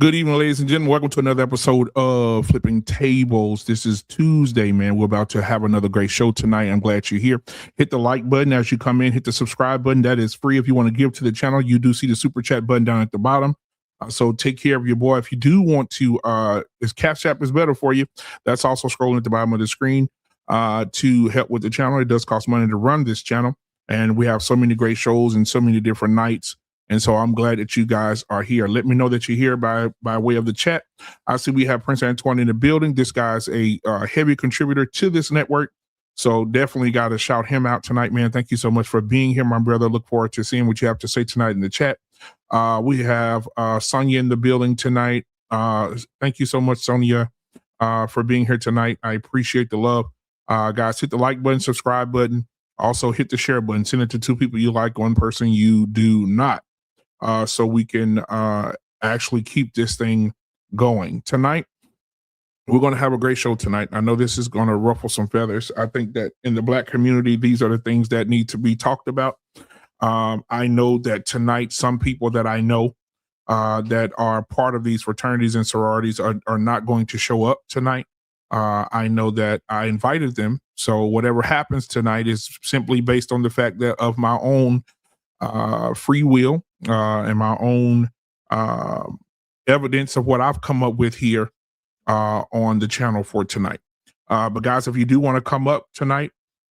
Good evening, ladies and gentlemen. Welcome to another episode of Flipping Tables. This is Tuesday, man. We're about to have another great show tonight. I'm glad you're here. Hit the like button as you come in. Hit the subscribe button. That is free. If you want to give to the channel, you do see the super chat button down at the bottom. So take care of your boy. If you do want to, his Cash App is better for you. That's also scrolling at the bottom of the screen to help with the channel. It does cost money to run this channel. And we have so many great shows and so many different nights. And so I'm glad that you guys are here. Let me know that you're here by way of the chat. I see we have Prince Antoine in the building. This guy's a heavy contributor to this network. So definitely got to shout him out tonight, man. Thank you so much for being here, my brother. Look forward to seeing what you have to say tonight in the chat. We have Sonia in the building tonight. Thank you so much, Sonia, for being here tonight. I appreciate the love. Guys, hit the like button, subscribe button. Also hit the share button. Send it to two people you like, one person you do not. So we can actually keep this thing going. Tonight, we're going to have a great show tonight. I know this is going to ruffle some feathers. I think that in the Black community, these are the things that need to be talked about. I know that tonight, some people that I know that are part of these fraternities and sororities are not going to show up tonight. I know that I invited them. So whatever happens tonight is simply based on the fact that of my own free will and my own evidence of what I've come up with here on the channel for tonight. But guys, if you do want to come up tonight,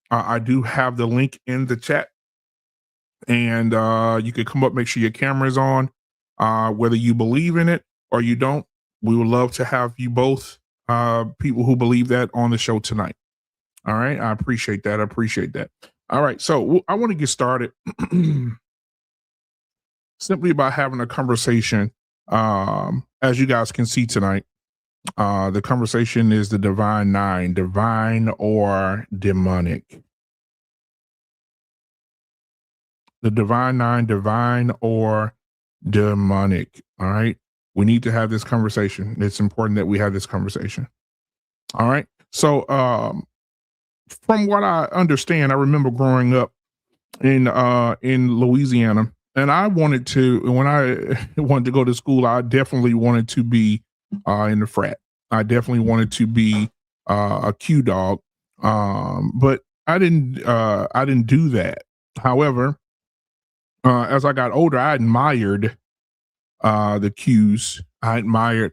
I do have the link in the chat, and you can come up, make sure your camera is on, whether you believe in it or you don't. We would love to have you both people who believe that on the show tonight. All right. I appreciate that. All right. So I want to get started simply by having a conversation. As you guys can see tonight, the conversation is the divine nine, divine or demonic. The divine nine, divine or demonic. All right. We need to have this conversation. It's important that we have this conversation. All right. So from what I understand, I remember growing up in Louisiana. And I wanted to, when I wanted to go to school, I definitely wanted to be in the frat. I definitely wanted to be a Q dog, but I didn't do that. However, as I got older, I admired the Qs. I admired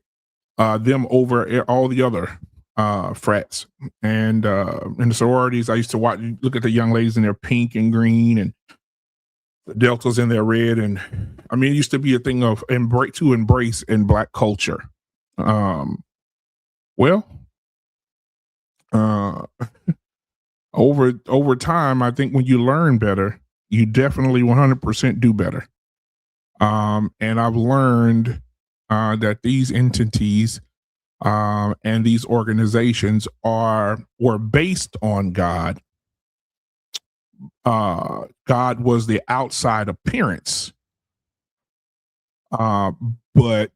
them over all the other frats, and in the sororities. I used to look at the young ladies in their pink and green, and the deltas in their red, and I mean, it used to be a thing of embrace in Black culture. Over time, I think when you learn better, you definitely 100% do better. And I've learned that these entities and these organizations were based on God. God was the outside appearance, but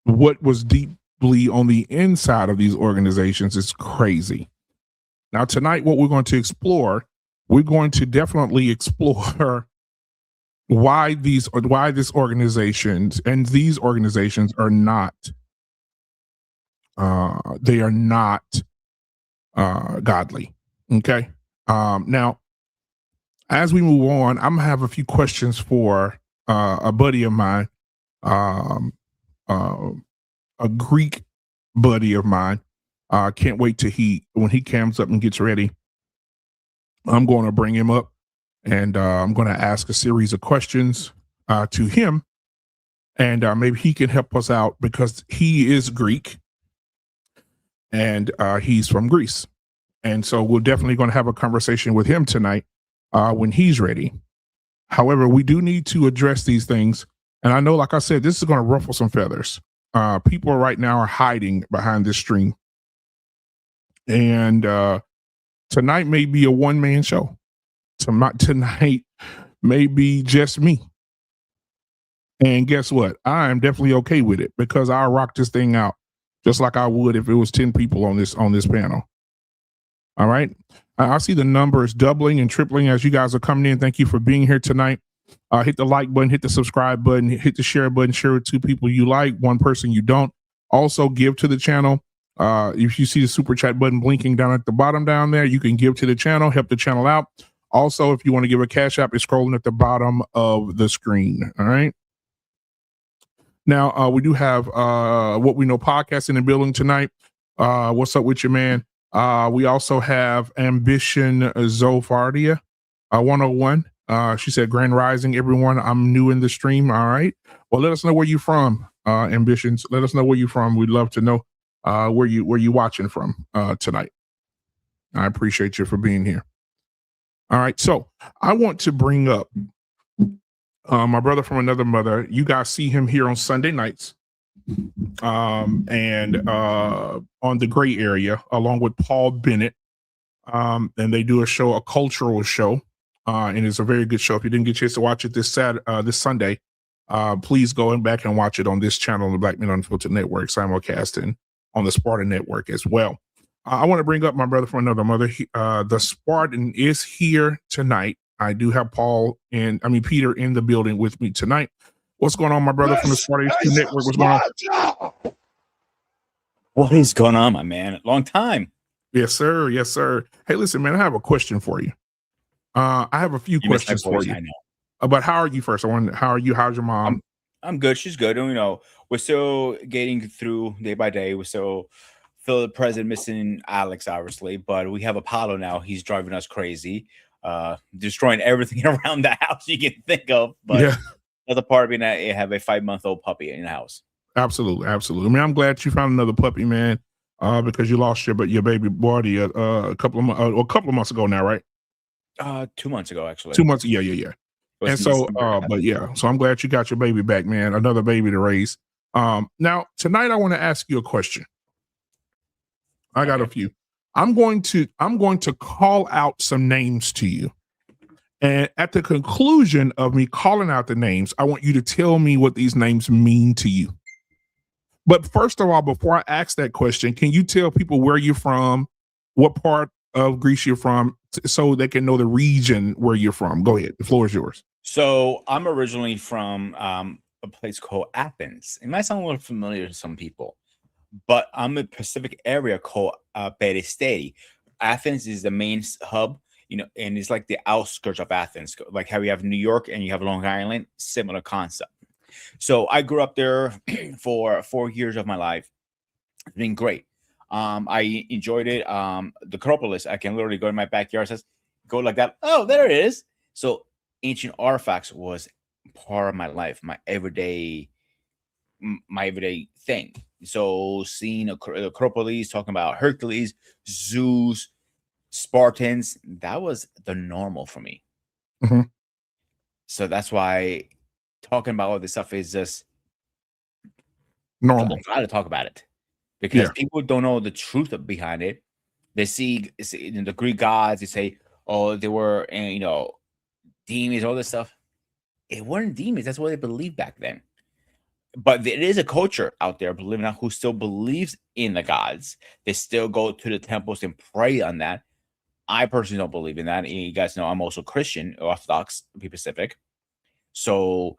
what was deeply on the inside of these organizations is crazy. Now tonight, what we're going to explore, we're going to definitely explore why these organizations are not they are not godly. Okay. Now, as we move on, I'm gonna have a few questions for a buddy of mine, a Greek buddy of mine. Can't wait till when he comes up and gets ready. I'm going to bring him up, and I'm going to ask a series of questions to him, and maybe he can help us out because he is Greek, and he's from Greece. And so we're definitely going to have a conversation with him tonight when he's ready. However, we do need to address these things. And I know, like I said, this is going to ruffle some feathers. People right now are hiding behind this stream. And tonight may be a one-man show. Tonight may be just me. And guess what? I am definitely okay with it because I'll rock this thing out just like I would if it was 10 people on this panel. All right. I see the numbers doubling and tripling as you guys are coming in. Thank you for being here tonight. Hit the like button, hit the subscribe button, hit the share button, share with 2 people you like, 1 person you don't. Also give to the channel. If you see the super chat button blinking down at the bottom down there, you can give to the channel, help the channel out. Also, if you want to give a cash app, it's scrolling at the bottom of the screen. All right. Now, we do have What We Know podcast in the building tonight. What's up with you, man? We also have Ambition Zofardia 101. She said, Grand Rising, everyone. I'm new in the stream. All right. Well, let us know where you're from, Ambitions. Let us know where you're from. We'd love to know where you watching from tonight. I appreciate you for being here. All right. So I want to bring up my brother from another mother. You guys see him here on Sunday nights. And on the Gray Area, along with Paul Bennett. And they do a cultural show. And it's a very good show. If you didn't get a chance to watch it this Sunday, please go back and watch it on this channel on the Black Men Unfiltered Network, simulcasting on the Spartan Network as well. I want to bring up my brother from another mother. The Spartan is here tonight. I do have Peter in the building with me tonight. What's going on, my brother from the Spartan Network? What's going on? What is going on, my man? Long time. Yes, sir. Yes, sir. Hey, listen, man, I have a question for you. I have a few questions for you. But how are you first? How are you? How's your mom? I'm good. She's good. You know, we're still getting through day by day. We're still feel the president missing Alex, obviously, but we have Apollo now. He's driving us crazy, destroying everything around the house you can think of. But yeah. Another part of being that you have a 5-month-old puppy in the house. Absolutely, absolutely. I mean, I'm glad you found another puppy, man, because you lost your baby boy a couple of months ago now, right? 2 months ago, actually. 2 months, yeah. And so, but yeah, so I'm glad you got your baby back, man. Another baby to raise. Now tonight I want to ask you a question. I got a few. I'm going to call out some names to you. And at the conclusion of me calling out the names, I want you to tell me what these names mean to you. But first of all, before I ask that question, can you tell people where you're from, what part of Greece you're from, so they can know the region where you're from? Go ahead. The floor is yours. So I'm originally from a place called Athens. It might sound a little familiar to some people, but I'm in a Pacific area called Peristeri. Athens is the main hub. You know, and it's like the outskirts of Athens, like how you have New York and you have Long Island, similar concept. So I grew up there for 4 years of my life. It's been great. I enjoyed it. The Acropolis, I can literally go in my backyard, says, go like that. Oh, there it is. So ancient artifacts was part of my life, my everyday thing. So seeing the Acropolis, talking about Hercules, Zeus, Spartans, that was the normal for me. Mm-hmm. So that's why talking about all this stuff is just normal. I'm glad to talk about it because people don't know the truth behind it. They see in the Greek gods, they say, oh, they were, demons, all this stuff. It weren't demons. That's what they believed back then. But there is a culture out there, believe it or not, who still believes in the gods. They still go to the temples and pray on that. I personally don't believe in that. And you guys know I'm also Christian, Orthodox, to be specific. So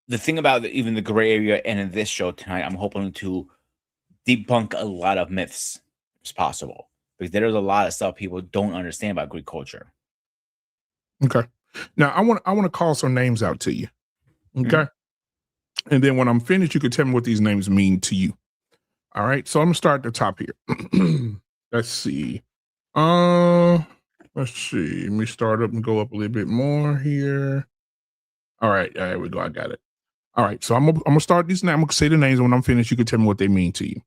the thing about even the gray area and in this show tonight, I'm hoping to debunk a lot of myths as possible. Because there's a lot of stuff people don't understand about Greek culture. Okay. Now I want to call some names out to you. Okay. Mm-hmm. And then when I'm finished, you can tell me what these names mean to you. All right. So I'm gonna start at the top here. Let's see. Let's see. Let me start up and go up a little bit more here. All right, there we go. I got it. All right, so I'm gonna start these names. I'm gonna say the names. When I'm finished, you can tell me what they mean to you.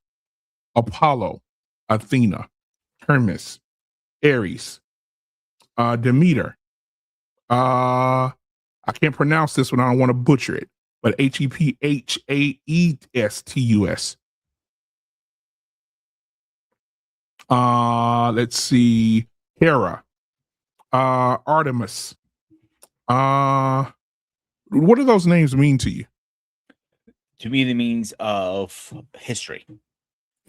Apollo, Athena, Hermes, Ares, Demeter. I can't pronounce this one. I don't want to butcher it, but Hephaestus. Let's see. Hera, Artemis. What do those names mean to you? To me, the means of history.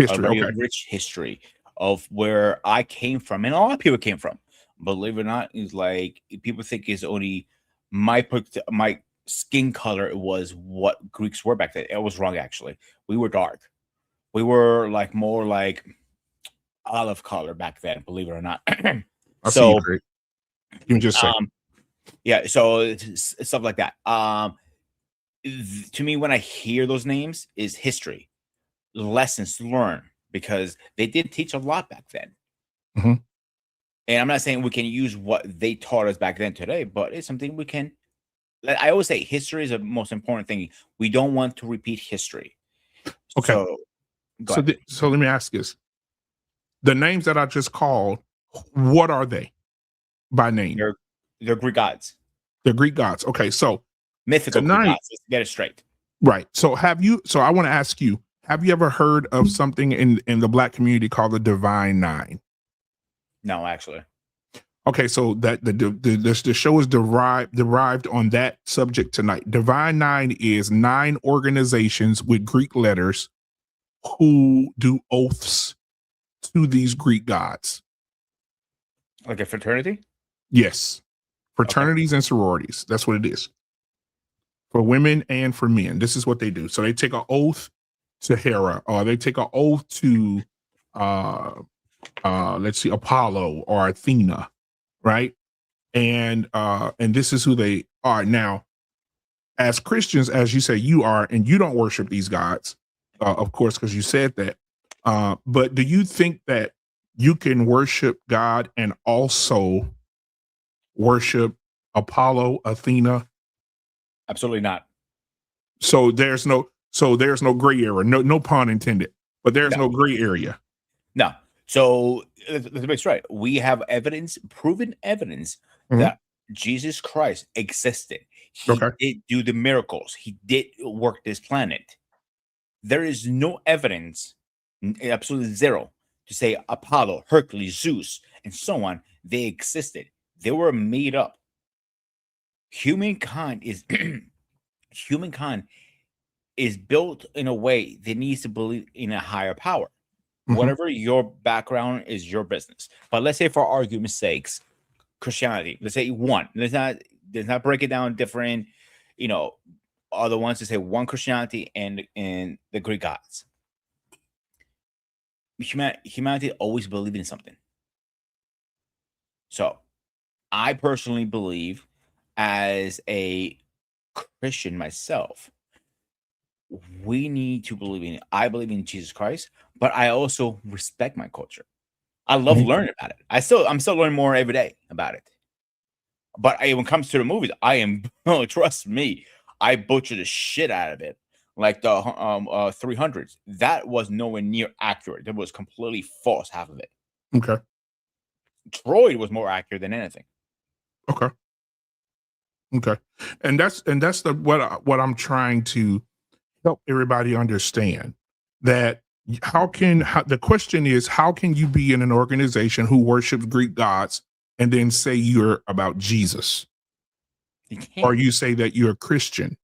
Okay. Rich history of where I came from, and a lot of people came from. Believe it or not, is like people think it's only my skin color was what Greeks were back then. It was wrong, actually. We were dark. We were like more like olive color back then, believe it or not. I see you, So, Craig. Give me just a second. Yeah, so it's stuff like that. To me, when I hear those names, is history, lessons learned, because they did teach a lot back then. Mhm. And I'm not saying we can use what they taught us back then today, but it's something we can. I always say history is the most important thing. We don't want to repeat history. Okay. So, go So, ahead. so let me ask this: the names that I just called, what are they by name? They're Greek gods, The Greek gods. Okay, so mythical Greek tonight, gods. Let's get it straight. right? So have you? So I want to ask you: have you ever heard of something in the Black community called the Divine Nine? No, actually. Okay, so that the show is derived on that subject tonight. Divine Nine is 9 organizations with Greek letters who do oaths to these Greek gods. Like a fraternity? Yes, Okay. fraternities and sororities. That's what it is for women and for men. This is what they do. So they take an oath to Hera, or they take an oath to let's see, Apollo or Athena, right? And this is who they are. Now, as Christians, as you say you are, and you don't worship these gods, of course, because you said that. But do you think that you can worship God and also worship Apollo, Athena? Absolutely not. So there's no gray area. No pun intended. But there's no gray area. No. So let's make straight. We have evidence, proven evidence, that Jesus Christ existed. He did do the miracles. He did work this planet. There is no evidence, absolutely zero, to say Apollo, Hercules, Zeus, and so on, they existed. They were made up. Humankind is built in a way that needs to believe in a higher power. Whatever your background is, your business. But let's say, for argument's sakes, Christianity. Let's say one. Let's not break it down different. Other ones to say one Christianity and the Greek gods. Humanity always believed in something. So, I personally believe, as a Christian myself, we need to believe in it. I believe in Jesus Christ, but I also respect my culture. I love learning about it. I'm still learning more every day about it. But when it comes to the movies, trust me, I butchered the shit out of it. Like the 300s, that was nowhere near accurate. That was completely false, half of it. Okay. Troy was more accurate than anything. Okay. And that's what I'm trying to help everybody understand, that the question is, how can you be in an organization who worships Greek gods and then say you're about Jesus, or you say that you're a Christian,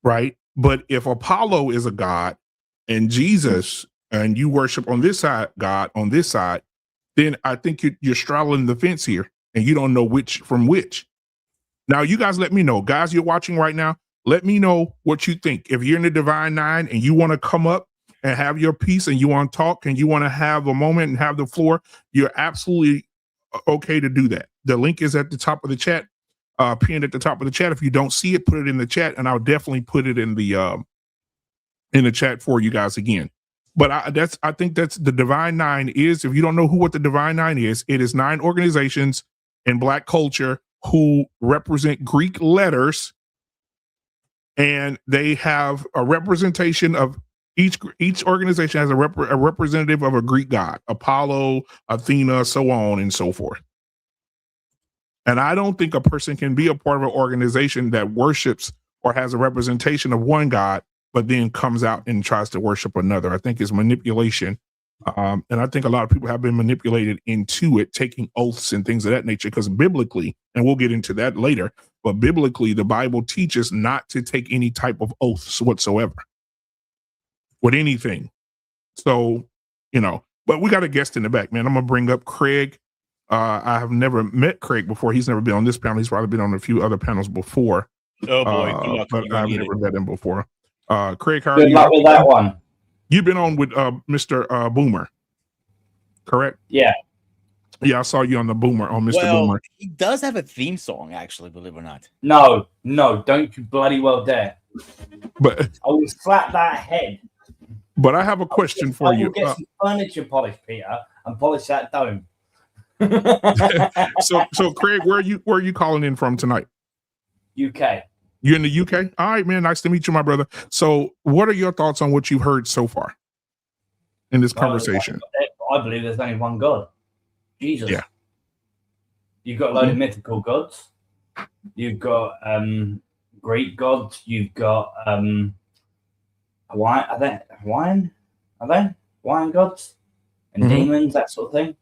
right? But if Apollo is a god and Jesus, and you worship on this side, God on this side, then I think you're straddling the fence here, and you don't know which from which. Now, you guys, let me know, guys, you're watching right now. Let me know what you think. If you're in the Divine Nine and you want to come up and have your piece, and you want to talk, and you want to have a moment and have the floor, you're absolutely okay to do that. The link is at the top of the chat, pinned at the top of the chat. If you don't see it, put it in the chat, and I'll definitely put it in the chat for you guys again. But I think that's the Divine Nine is. If you don't know what the Divine Nine is, it is 9 organizations in Black culture who represent Greek letters, and they have a representation of each organization has a representative of a Greek god, Apollo, Athena, so on and so forth. And I don't think a person can be a part of an organization that worships or has a representation of one god, but then comes out and tries to worship another. I think it's manipulation. And I think a lot of people have been manipulated into it, taking oaths and things of that nature, because biblically, and we'll get into that later, but biblically, the Bible teaches not to take any type of oaths whatsoever with anything. So, but we got a guest in the back, man. I'm going to bring up Craig. I have never met Craig before. He's never been on this panel. He's probably been on a few other panels before. Oh boy, good luck. But I've never met him before. Craig, how are Good you? luck with that one. You've been on with Mr. Boomer, correct? Yeah. Yeah, I saw you on the Boomer, on Mr. Boomer. He does have a theme song, actually, believe it or not. No, don't you bloody well dare. But I will slap that head. But I have a question for you. I will get some furniture polish, Peter, and polish that dome. So Craig, where are you calling in from tonight? UK. You're in the UK? All right, man. Nice to meet you, my brother. So what are your thoughts on what you've heard so far in this conversation? I believe there's only one God. Jesus. Yeah. You've got a load of mythical gods. You've got Greek gods. You've got Hawaiian. Are they Hawaiian? Hawaiian gods and demons, that sort of thing.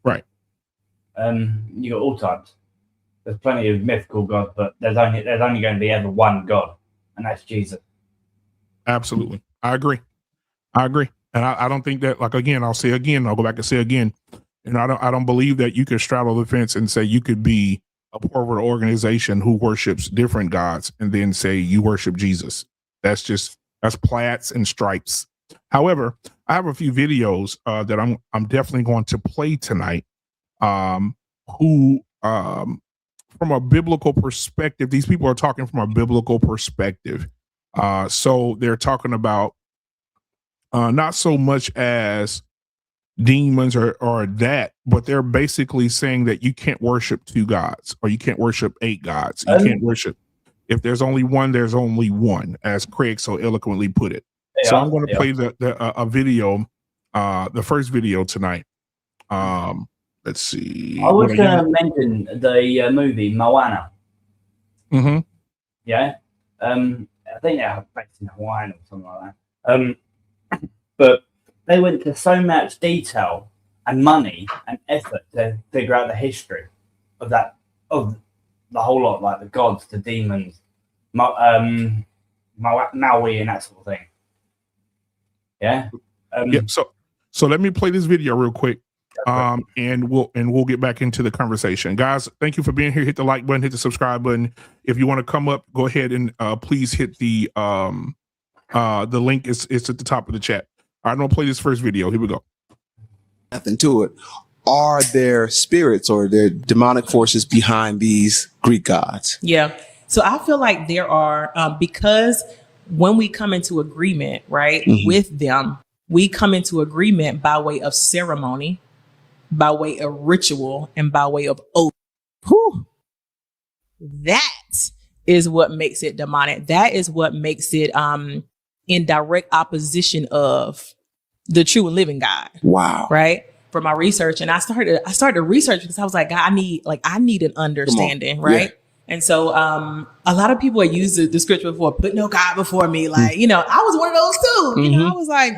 Right. You got all types. There's plenty of mythical gods, but there's only going to be ever one God, and that's Jesus. Absolutely, I agree. And I don't think that, like, again, I'll go back and say again, and I don't believe that you could straddle the fence and say you could be a part of an organization who worships different gods and then say you worship Jesus. That's plaids and stripes. However, I have a few videos that I'm definitely going to play tonight. From a biblical perspective, these people are talking from a biblical perspective. So they're talking about not so much as demons or that, but they're basically saying that you can't worship two gods, or you can't worship 8 gods. You can't worship. If there's only one, there's only one, as Craig so eloquently put it. So I'm going to play a video, the first video tonight. Let's see. I was going to mention the movie Moana. Mm-hmm. Yeah. I think they're based in Hawaii or something like that. But they went to so much detail and money and effort to figure out the history of the whole lot, like the gods, the demons, Maui, and that sort of thing. Yeah. So let me play this video real quick. And we'll get back into the conversation. Guys, thank you for being here. Hit the like button, hit the subscribe button. If you want to come up, go ahead and please hit the link is at the top of the chat. I'm gonna play this first video. Here we go. Nothing to it. Are there spirits or there demonic forces behind these Greek gods? Yeah. So I feel like there are, because when we come into agreement, right, with them, we come into agreement by way of ceremony, by way of ritual, and by way of oath. Whew. That is what makes it demonic. That is what makes it in direct opposition of the true and living God. Wow. Right? For my research. And I started research because I was like, God, I need an understanding, right? Yeah. And so a lot of people have used the scripture before, put no God before me. Like, I was one of those too. I was like,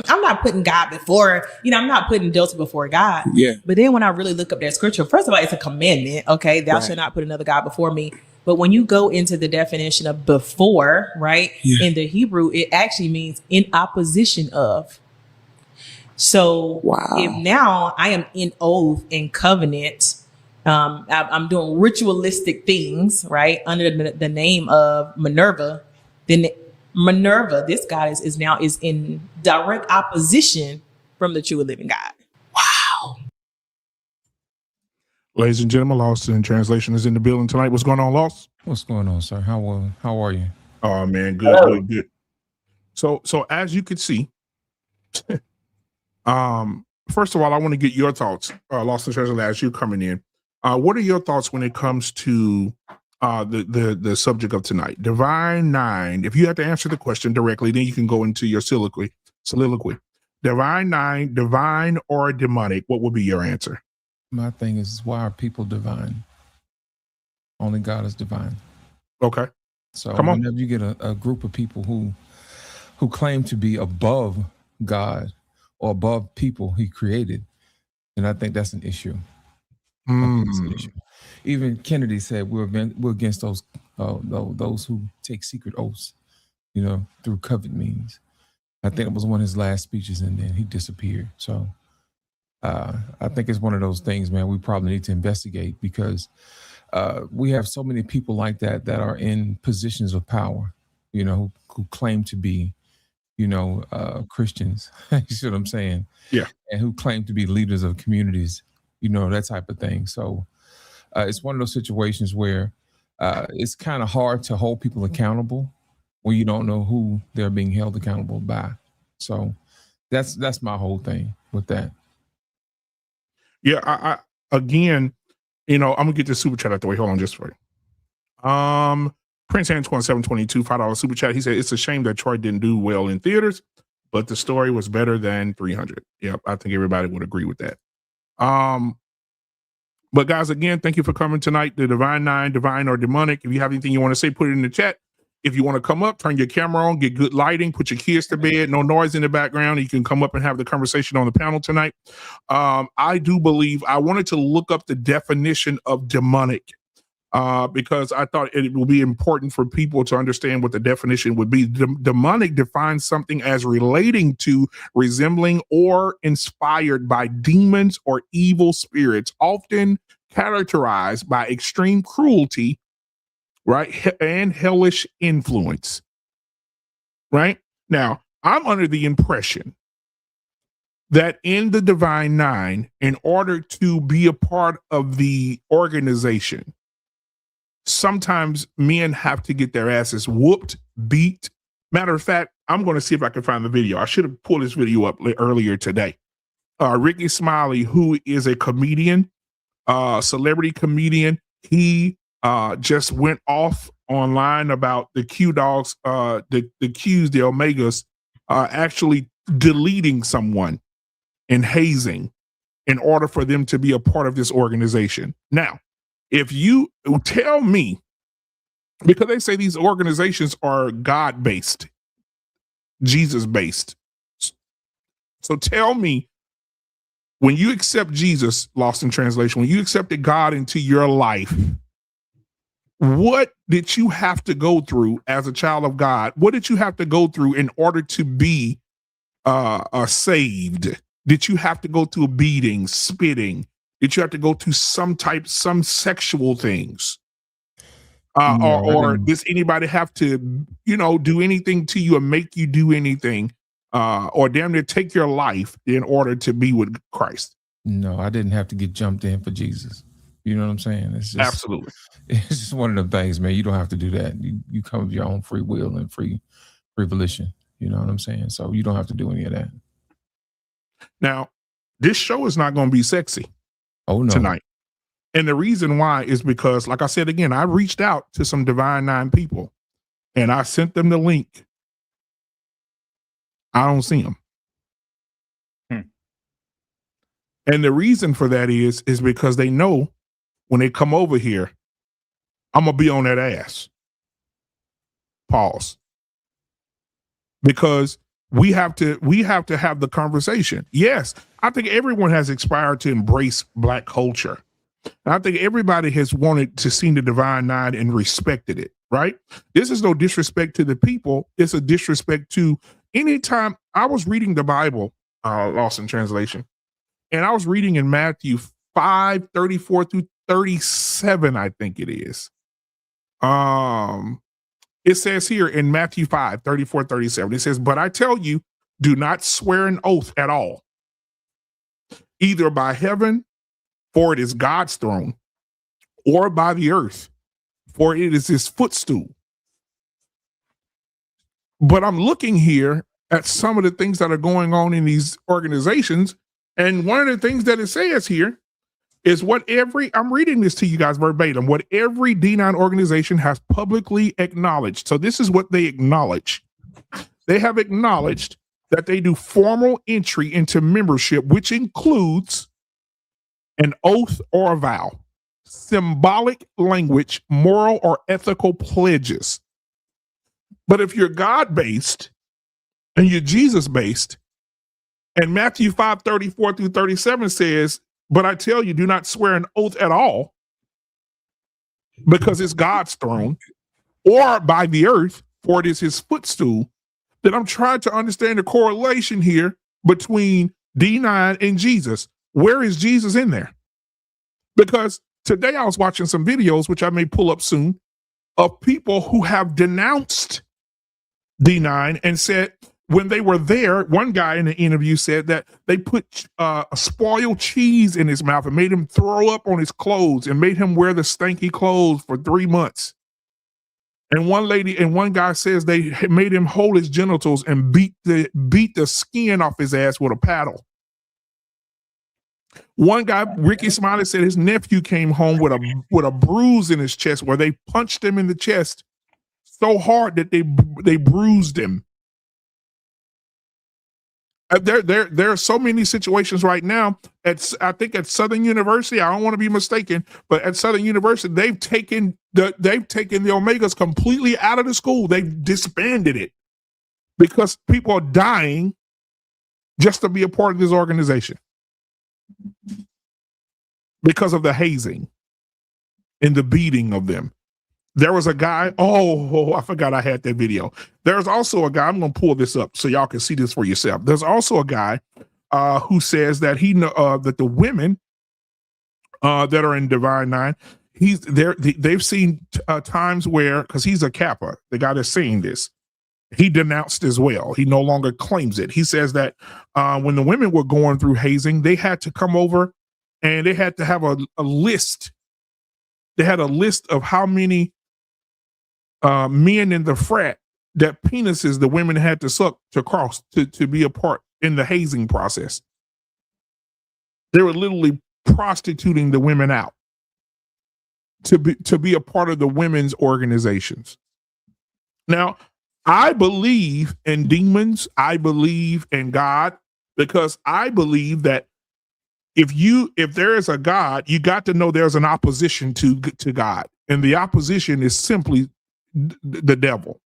I'm not putting God before, I'm not putting Delta before God. Yeah. But then when I really look up that scripture, first of all, it's a commandment. Okay. Thou shalt not put another God before me. But when you go into the definition of before, right, in the Hebrew, it actually means in opposition of. So if now I am in oath and covenant, I'm doing ritualistic things, right, under the name of Minerva, then Minerva, this goddess, is in direct opposition from the true and living God. Wow. Ladies and gentlemen, Lost in Translation is in the building tonight. What's going on, Lost? What's going on, sir? How are you? Oh man, good. So as you can see, first of all, I want to get your thoughts, Lost in Translation, as you're coming in. What are your thoughts when it comes to the subject of tonight? Divine 9. If you have to answer the question directly, then you can go into your soliloquy. Divine 9, divine or demonic, what would be your answer? My thing is, why are people divine? Only God is divine. Okay. So come on. Whenever you get a group of people who claim to be above God or above people he created, and I think that's an issue. That's an issue. Even Kennedy said we're against those who take secret oaths, through covet means. I think it was one of his last speeches, and then he disappeared. So I think it's one of those things, man, we probably need to investigate, because we have so many people like that are in positions of power, who claim to be, Christians. You see what I'm saying? Yeah. And who claim to be leaders of communities, that type of thing. So it's one of those situations where it's kind of hard to hold people accountable when you don't know who they're being held accountable by. So that's my whole thing with that. Yeah, I again, I'm gonna get this super chat out the way. Hold on just for you. Prince Antoine 722, $5 super chat. He said it's a shame that Troy didn't do well in theaters, but the story was better than 300. Yep, I think everybody would agree with that. But guys, again, thank you for coming tonight. The Divine Nine, Divine or Demonic. If you have anything you want to say, put it in the chat. If you want to come up, turn your camera on, get good lighting, put your kids to bed, no noise in the background. You can come up and have the conversation on the panel tonight. I do believe I wanted to look up the definition of demonic because I thought it will be important for people to understand what the definition would be. Demonic defines something as relating to, resembling, or inspired by demons or evil spirits, often characterized by extreme cruelty, right, and hellish influence. Right? Now, I'm under the impression that in the Divine Nine, in order to be a part of the organization, sometimes men have to get their asses whooped, beat. Matter of fact, I'm going to see if I can find the video. I should have pulled this video up earlier today. Ricky Smiley, who is a comedian, celebrity comedian, he just went off online about the Q Dogs, the Qs, the Omegas, actually deleting someone and hazing in order for them to be a part of this organization. Now, if you tell me, because they say these organizations are God-based, Jesus-based. So tell me, when you accept Jesus, lost in translation, when you accepted God into your life, what did you have to go through as a child of God? What did you have to go through in order to be saved? Did you have to go through a beating, spitting? Did you have to go through some sexual things? No, or does anybody have to, do anything to you or make you do anything, or damn near take your life in order to be with Christ? No, I didn't have to get jumped in for Jesus. You know what I'm saying? It's just, absolutely. It's just one of them things, man. You don't have to do that. You come with your own free will and free volition. You know what I'm saying? So you don't have to do any of that. Now, this show is not going to be sexy. Oh, no. Tonight. And the reason why is because, like I said again, I reached out to some Divine Nine people and I sent them the link. I don't see them. And the reason for that is because they know when they come over here, I'm going to be on that ass. Pause. Because we have to have the conversation. Yes, I think everyone has aspired to embrace Black culture. And I think everybody has wanted to see the Divine Nine and respected it, right? This is no disrespect to the people. It's a disrespect to anytime I was reading the Bible, lost in translation, and I was reading in Matthew 5:34 through 37, I think it is. It says here in Matthew 5:34, 37, it says, "But I tell you, do not swear an oath at all, either by heaven, for it is God's throne, or by the earth, for it is his footstool." But I'm looking here at some of the things that are going on in these organizations, and one of the things that it says here is I'm reading this to you guys verbatim, what every D9 organization has publicly acknowledged. So this is what they acknowledge. They have acknowledged that they do formal entry into membership, which includes an oath or a vow, symbolic language, moral or ethical pledges. But if you're God-based and you're Jesus-based, and Matthew 5:34 through 37 says, "But I tell you, do not swear an oath at all, because it's God's throne, or by the earth, for it is his footstool," then I'm trying to understand the correlation here between D9 and Jesus. Where is Jesus in there? Because today I was watching some videos, which I may pull up soon, of people who have denounced D9 and said when they were there, one guy in the interview said that they put spoiled cheese in his mouth and made him throw up on his clothes and made him wear the stanky clothes for 3 months. And one guy says they made him hold his genitals and beat the skin off his ass with a paddle. One guy, Ricky Smiley, said his nephew came home with a bruise in his chest where they punched him in the chest so hard that they bruised him. There are so many situations right now I think at Southern University. I don't want to be mistaken, but at Southern University, they've taken the Omegas completely out of the school. They've disbanded it because people are dying just to be a part of this organization because of the hazing and the beating of them. There was a guy. Oh, I forgot I had that video. There's also a guy. I'm going to pull this up so y'all can see this for yourself. There's also a guy who says that that the women that are in Divine Nine, they've seen times where, because he's a Kappa, the guy that's saying this, he denounced as well. He no longer claims it. He says that when the women were going through hazing, they had to come over and they had to have a list. They had a list of how many men in the frat that penises the women had to suck to cross to be a part in the hazing process. They were literally prostituting the women out to be a part of the women's organizations. Now, I believe in demons. I believe in God, because I believe that if there is a God, you got to know there's an opposition to God, and the opposition is simply the devil.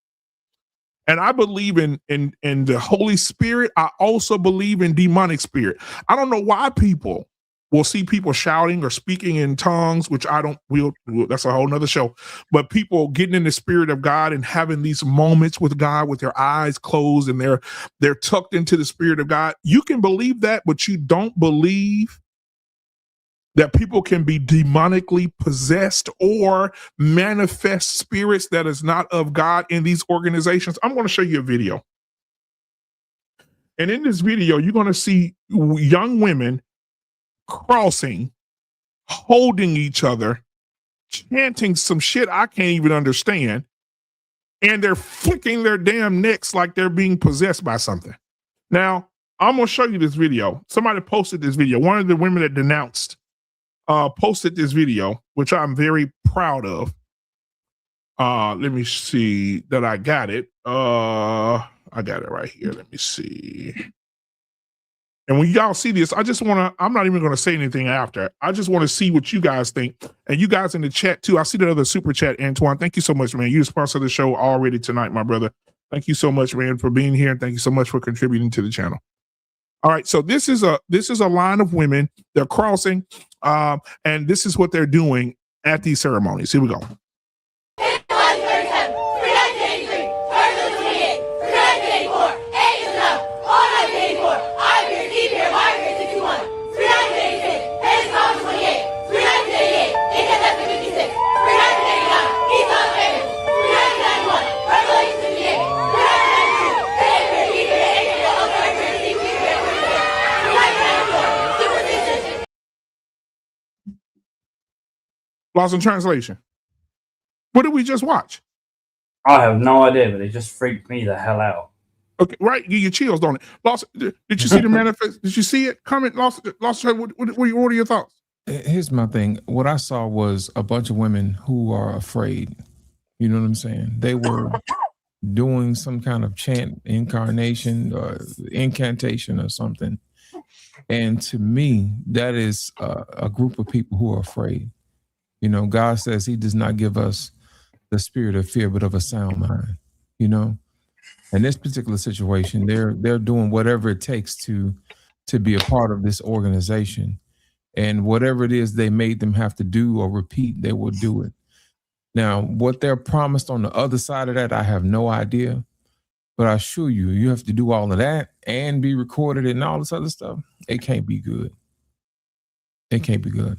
And I believe in the Holy Spirit. I also believe in demonic spirit. I don't know why people will see people shouting or speaking in tongues, which that's a whole nother show, but people getting in the spirit of God and having these moments with God with their eyes closed and they're tucked into the spirit of God. You can believe that, but you don't believe that people can be demonically possessed or manifest spirits that is not of God in these organizations. I'm going to show you a video. And in this video, you're going to see young women crossing, holding each other, chanting some shit I can't even understand, and they're flicking their damn necks like they're being possessed by something. Now, I'm going to show you this video. Somebody posted this video. One of the women that denounced posted this video, which I'm very proud of. Let me see that I got it. I got it right here. Let me see. And when y'all see this, I'm not even going to say anything after. I just want to see what you guys think. And you guys in the chat too. I see the other super chat, Antoine. Thank you so much, man. You're the sponsor of the show already tonight, my brother. Thank you so much, man, for being here. And thank you so much for contributing to the channel. All right, so this is a line of women. They're crossing, and this is what they're doing at these ceremonies. Here we go. Lost in translation. What did we just watch? I have no idea, but it just freaked me the hell out. Okay, right. You chills, don't it? Lost. Did you see the manifest? Did you see it? Comment. Lost. What are your thoughts? Here's my thing. What I saw was a bunch of women who are afraid. You know what I'm saying? They were doing some kind of chant, incarnation, or incantation, or something. And to me, that is a group of people who are afraid. You know, God says he does not give us the spirit of fear, but of a sound mind, you know. In this particular situation, they're doing whatever it takes to be a part of this organization. And whatever it is they made them have to do or repeat, they will do it. Now, what they're promised on the other side of that, I have no idea. But I assure you, you have to do all of that and be recorded and all this other stuff. It can't be good. it can't be good.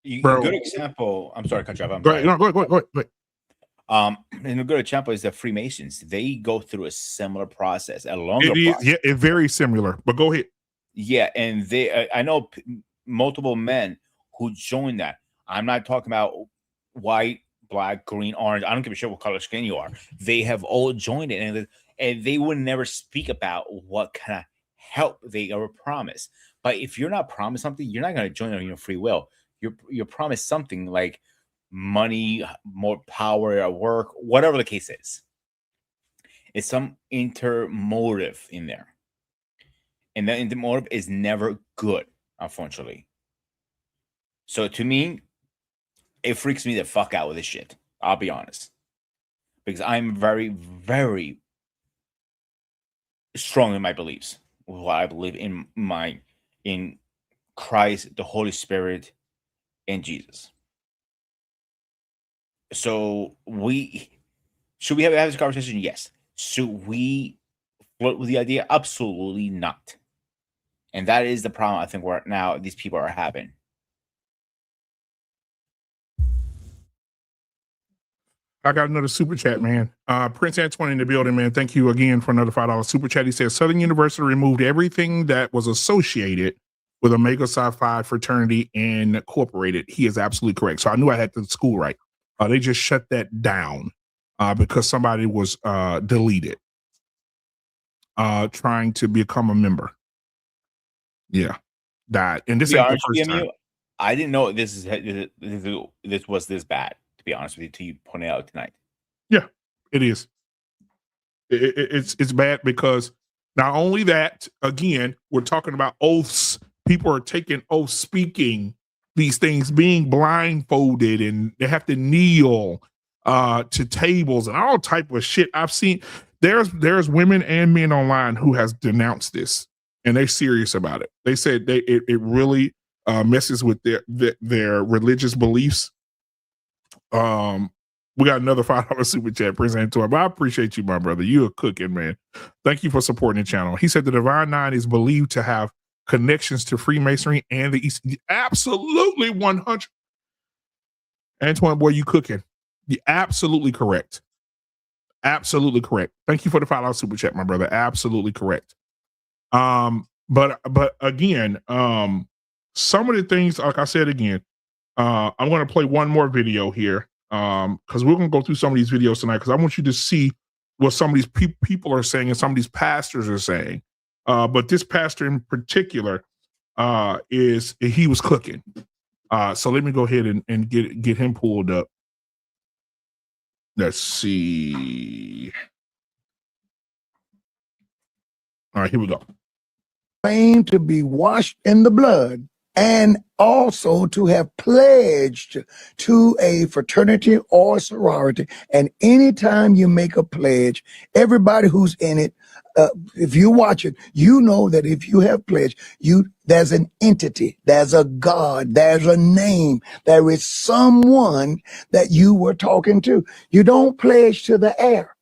A Bro. good example. I'm sorry, cut you off. I'm Go ahead. sorry. No, go ahead. And a good example is the Freemasons. They go through a similar process, a longer It is, process. yeah, it's very similar. But go ahead. Yeah, and I know multiple men who joined that. I'm not talking about white, black, green, orange. I don't give a shit what color skin you are. They have all joined it, and they would never speak about what kind of help they ever promise. But if you're not promised something, you're not going to join on your free will. You're promised something like money, more power at work, whatever the case is. It's some intermotive in there. And that intermotive is never good, unfortunately. So to me, it freaks me the fuck out with this shit. I'll be honest. Because I'm very, very strong in my beliefs. What I believe in Christ, the Holy Spirit, and Jesus. So should we have this conversation? Yes. Should we flirt with the idea? Absolutely not. And that is the problem I think these people are having. I got another super chat, man. Prince Antoine in the building, man. Thank you again for another $5 super chat. He says Southern University removed everything that was associated with Omega Psi Phi fraternity and incorporated. He is absolutely correct. So I knew I had the school right. They just shut that down because somebody was deleted trying to become a member. Yeah, died. And this ain't the first time. I didn't know this was this bad. To be honest with you, till you pointed out tonight. Yeah, it is. It's bad because not only that, again, we're talking about oaths. People are taking oaths, speaking these things, being blindfolded, and they have to kneel to tables and all type of shit. I've seen there's women and men online who has denounced this, and they're serious about it. They said it really messes with their religious beliefs. We got another $5 super chat present to him. But I appreciate you, my brother. You a cooking, man. Thank you for supporting the channel. He said the Divine Nine is believed to have connections to Freemasonry and the East. Absolutely 100. Antoine, boy, you cooking. You're absolutely correct. Absolutely correct. Thank you for the $5 super chat, my brother. Absolutely correct. But again, some of the things, like I said again, I'm going to play one more video here because we're going to go through some of these videos tonight because I want you to see what some of these people are saying and some of these pastors are saying. But this pastor in particular he was cooking. So let me go ahead and get him pulled up. Let's see. All right, here we go. Claim to be washed in the blood and also to have pledged to a fraternity or sorority. And anytime you make a pledge, everybody who's in it, if you watch it, you know that if you have pledged, there's an entity, there's a God, there's a name, there is someone that you were talking to. You don't pledge to the air.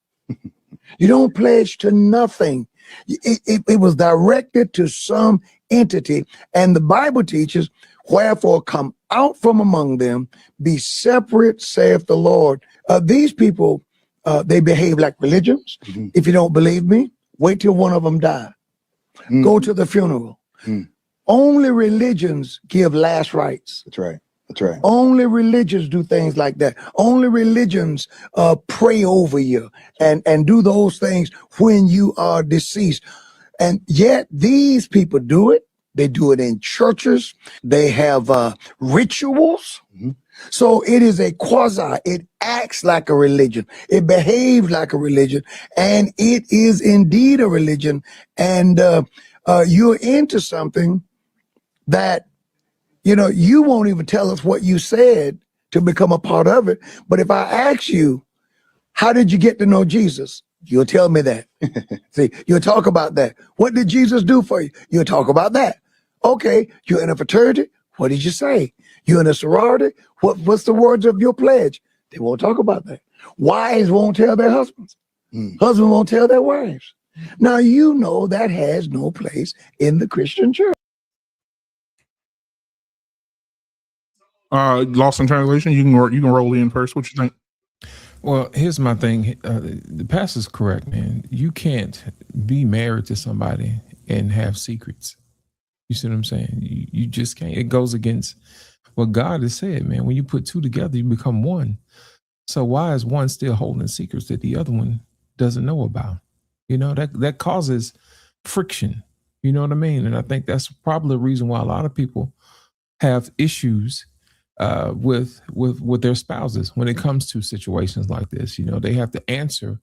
You don't pledge to nothing. It was directed to some entity, and the Bible teaches, wherefore come out from among them, be separate, saith the Lord. These people, they behave like religions. Mm-hmm. If you don't believe me, wait till one of them die. Mm-hmm. Go to the funeral. Mm-hmm. Only religions give last rites. That's right. That's right. Only religions do things like that. Only religions pray over you and do those things when you are deceased. And yet these people do it. They do it in churches. They have rituals. Mm-hmm. So it is a quasi. It acts like a religion. It behaves like a religion. And it is indeed a religion. And you're into something that, you won't even tell us what you said to become a part of it. But if I ask you, how did you get to know Jesus? You'll tell me that. See, you'll talk about that. What did Jesus do for you? You'll talk about that. Okay, you're in a fraternity. What did you say? You're in a sorority. What's the words of your pledge? They won't talk about that. Wives won't tell their husbands. Husbands won't tell their wives. Now, that has no place in the Christian church. Lost in translation. You can roll in first. What you think? Well, here's my thing. The pastor's correct, man. You can't be married to somebody and have secrets. You see what I'm saying? You just can't. It goes against what God has said, man. When you put two together, you become one. So why is one still holding secrets that the other one doesn't know about? That causes friction. You know what I mean? And I think that's probably the reason why a lot of people have issues with their spouses when it comes to situations like this. They have to answer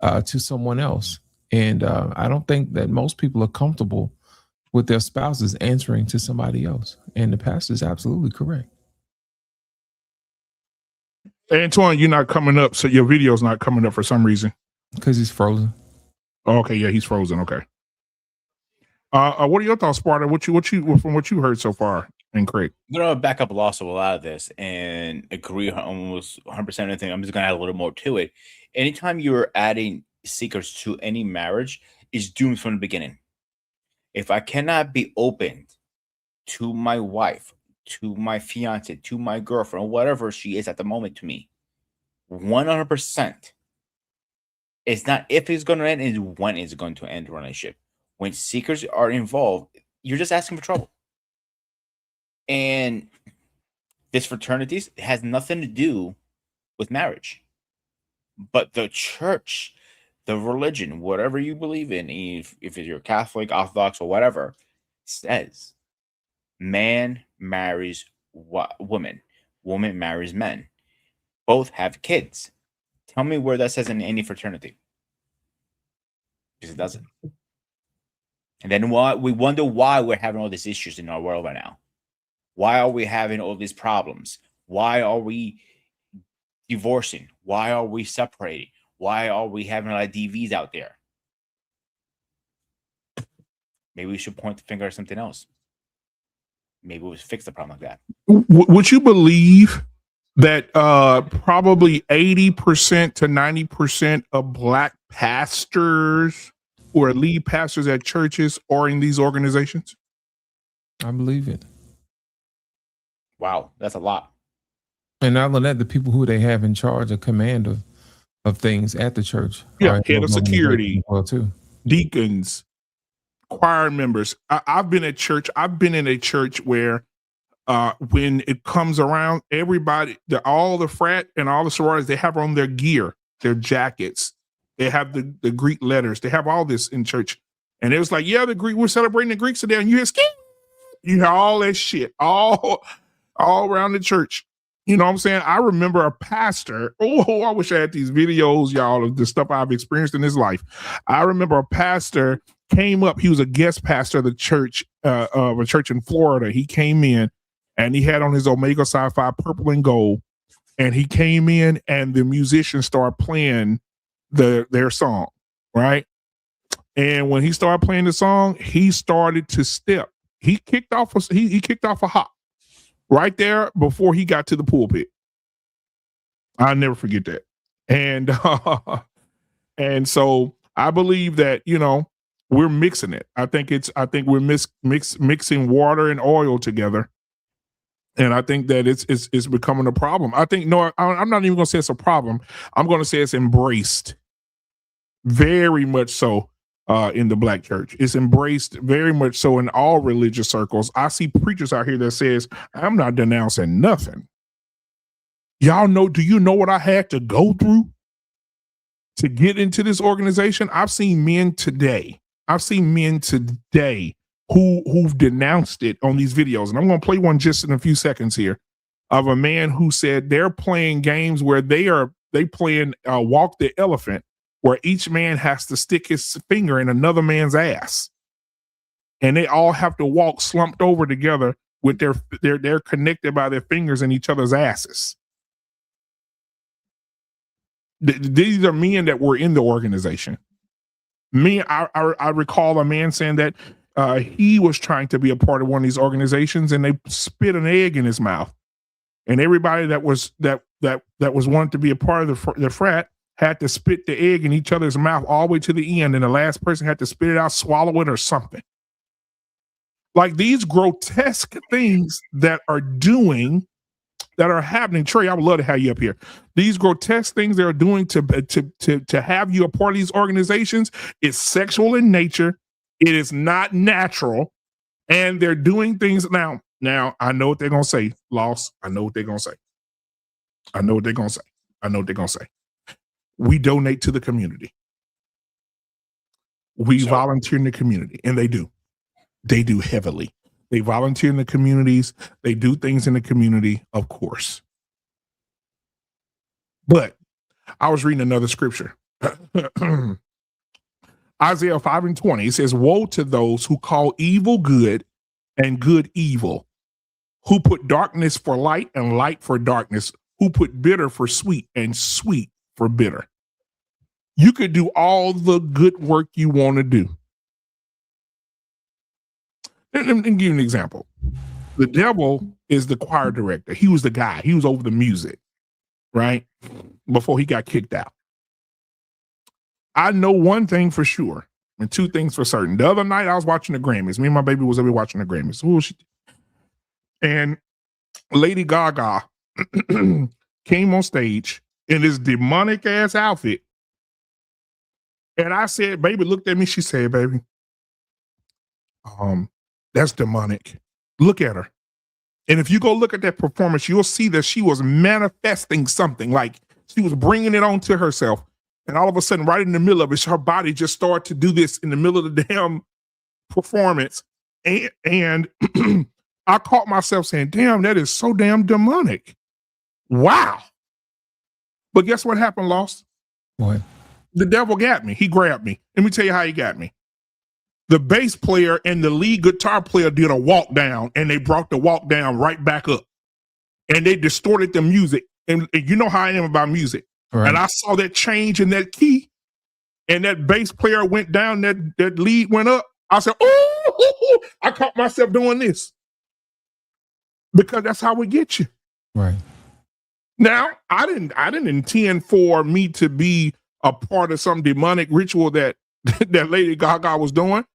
to someone else. And I don't think that most people are comfortable with their spouses answering to somebody else. And the pastor is absolutely correct. Antoine, you're not coming up, so your video's not coming up for some reason. Because he's frozen. Oh, okay, yeah, he's frozen. Okay. What are your thoughts, Sparta? From what you heard so far, and Craig? I'm gonna back up also a lot of this and agree almost 100% everything. I'm just gonna add a little more to it. Anytime you're adding secrets to any marriage, it's doomed from the beginning. If I cannot be open to my wife, to my fiance, to my girlfriend, whatever she is at the moment to me, 100%. It's not if it's going to end, it's when it's going to end the relationship. When secrets are involved, you're just asking for trouble. And this fraternities has nothing to do with marriage. But the church, the religion, whatever you believe in, if you're Catholic, Orthodox, or whatever, says man marries woman, woman marries men. Both have kids. Tell me where that says in any fraternity. Because it doesn't. And then we wonder why we're having all these issues in our world right now. Why are we having all these problems? Why are we divorcing? Why are we separating? Why are we having a lot of DVs out there? Maybe we should point the finger at something else. Maybe we'll fix the problem like that. Would you believe that probably 80% to 90% of Black pastors or lead pastors at churches are in these organizations? I believe it. Wow, that's a lot. And not only that, the people who they have in charge of command of things at the church. Yeah, head of security, well too. Deacons, choir members. I've been at church. I've been in a church where when it comes around, everybody, all the frat and all the sororities, they have on their gear, their jackets. They have the Greek letters. They have all this in church. And it was like, yeah, we're celebrating the Greeks today. And you hear all that shit all around the church. You know what I'm saying? I remember a pastor. Oh, I wish I had these videos, y'all, of the stuff I've experienced in this life. I remember a pastor came up. He was a guest pastor of the church, of a church in Florida. He came in and he had on his Omega Sci-Fi purple and gold. And he came in and the musicians started playing their song, right? And when he started playing the song, he started to step. He kicked off a hop right there before he got to the pulpit. I'll never forget that. And so I believe that, we're mixing it. I think we're mixing water and oil together. And I think that it's becoming a problem. I think, no, I'm not even going to say it's a problem. I'm going to say it's embraced very much so in the Black church. It's embraced very much so in all religious circles. I see preachers out here that says, I'm not denouncing nothing. Y'all know, do you know what I had to go through to get into this organization? I've seen men today who've denounced it on these videos. And I'm going to play one just in a few seconds here of a man who said they're playing games where they playing Walk the Elephant, where each man has to stick his finger in another man's ass. And they all have to walk slumped over together with they're connected by their fingers in each other's asses. These are men that were in the organization. I recall a man saying that he was trying to be a part of one of these organizations and they spit an egg in his mouth. And everybody that was wanted to be a part of the frat had to spit the egg in each other's mouth all the way to the end. And the last person had to spit it out, swallow it or something. Like these grotesque things that are doing that are happening. Trey, I would love to have you up here. These grotesque things they are doing to have you a part of these organizations is sexual in nature. It is not natural. And they're doing things now. Now, I know what they're going to say, Lost. I know what they're going to say. I know what they're going to say. I know what they're going to say. We donate to the community. We volunteer in the community, and they do. They do heavily. They volunteer in the communities. They do things in the community, of course. But I was reading another scripture. Isaiah 5:20, it says, woe to those who call evil good and good evil, who put darkness for light and light for darkness, who put bitter for sweet and sweet for bitter. You could do all the good work you want to do. Let me give you an example. The devil is the choir director. He was the guy. He was over the music, right? Before he got kicked out. I know one thing for sure and two things for certain. The other night I was watching the Grammys. Me and my baby was over watching the Grammys. And Lady Gaga came on stage in this demonic ass outfit. And I said, baby looked at me. She said, baby, that's demonic. Look at her. And if you go look at that performance, you'll see that she was manifesting something, like she was bringing it on to herself. And all of a sudden, right in the middle of it, her body just started to do this in the middle of the damn performance. And I caught myself saying, damn, that is so damn demonic. Wow. But guess what happened, Lost? What? The devil got me. He grabbed me. Let me tell you how he got me. The bass player and the lead guitar player did a walk down, and they brought the walk down right back up. And they distorted the music. And you know how I am about music. Right. And I saw that change in that key, and that bass player went down, that lead went up. I said, oh, I caught myself doing this. Because that's how we get you. Right. Now, I didn't intend for me to be a part of some demonic ritual that Lady Gaga was doing.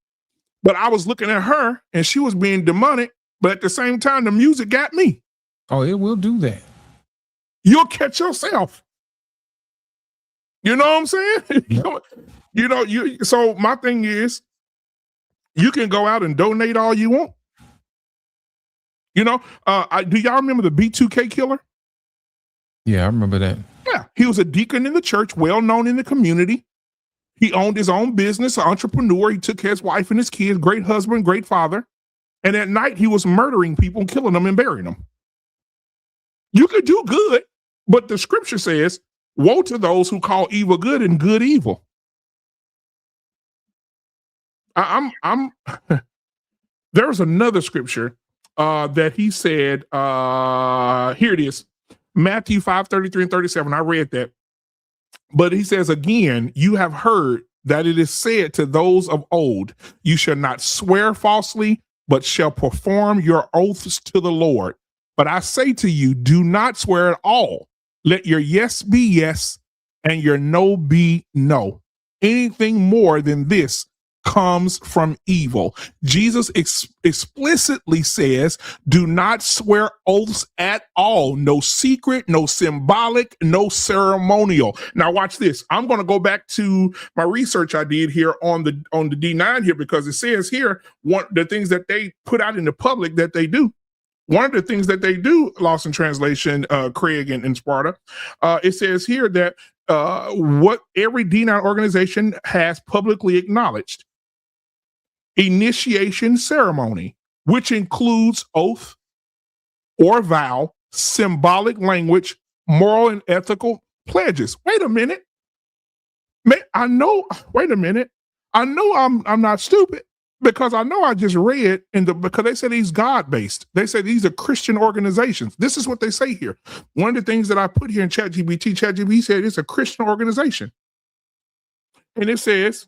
But I was looking at her, and she was being demonic. But at the same time, the music got me. Oh, it will do that. You'll catch yourself. You know what I'm saying? Yep. So my thing is, you can go out and donate all you want. Do y'all remember the B2K killer? Yeah, I remember that. Yeah, he was a deacon in the church, well known in the community. He owned his own business, an entrepreneur. He took care of his wife and his kids, great husband, great father. And at night, he was murdering people, killing them, and burying them. You could do good, but the scripture says, woe to those who call evil good and good evil. There's another scripture that he said, here it is, Matthew 5:33 and 37. I read that. But he says, again, you have heard that it is said to those of old, you shall not swear falsely, but shall perform your oaths to the Lord. But I say to you, do not swear at all. Let your yes be yes and your no be no. Anything more than this comes from evil. Jesus explicitly says, do not swear oaths at all. No secret, no symbolic, no ceremonial. Now watch this. I'm going to go back to my research I did here on the D9 here, because it says here, one the things that they put out in the public that they do. One of the things that they do, lost in translation, Craig and Sparta, it says here that what every D9 organization has publicly acknowledged. Initiation ceremony, which includes oath or vow, symbolic language, moral and ethical pledges. Wait a minute. Wait a minute. I know I'm not stupid, because I know I just read because they say these God-based. They say these are Christian organizations. This is what they say here. One of the things that I put here in ChatGPT said it's a Christian organization. And it says,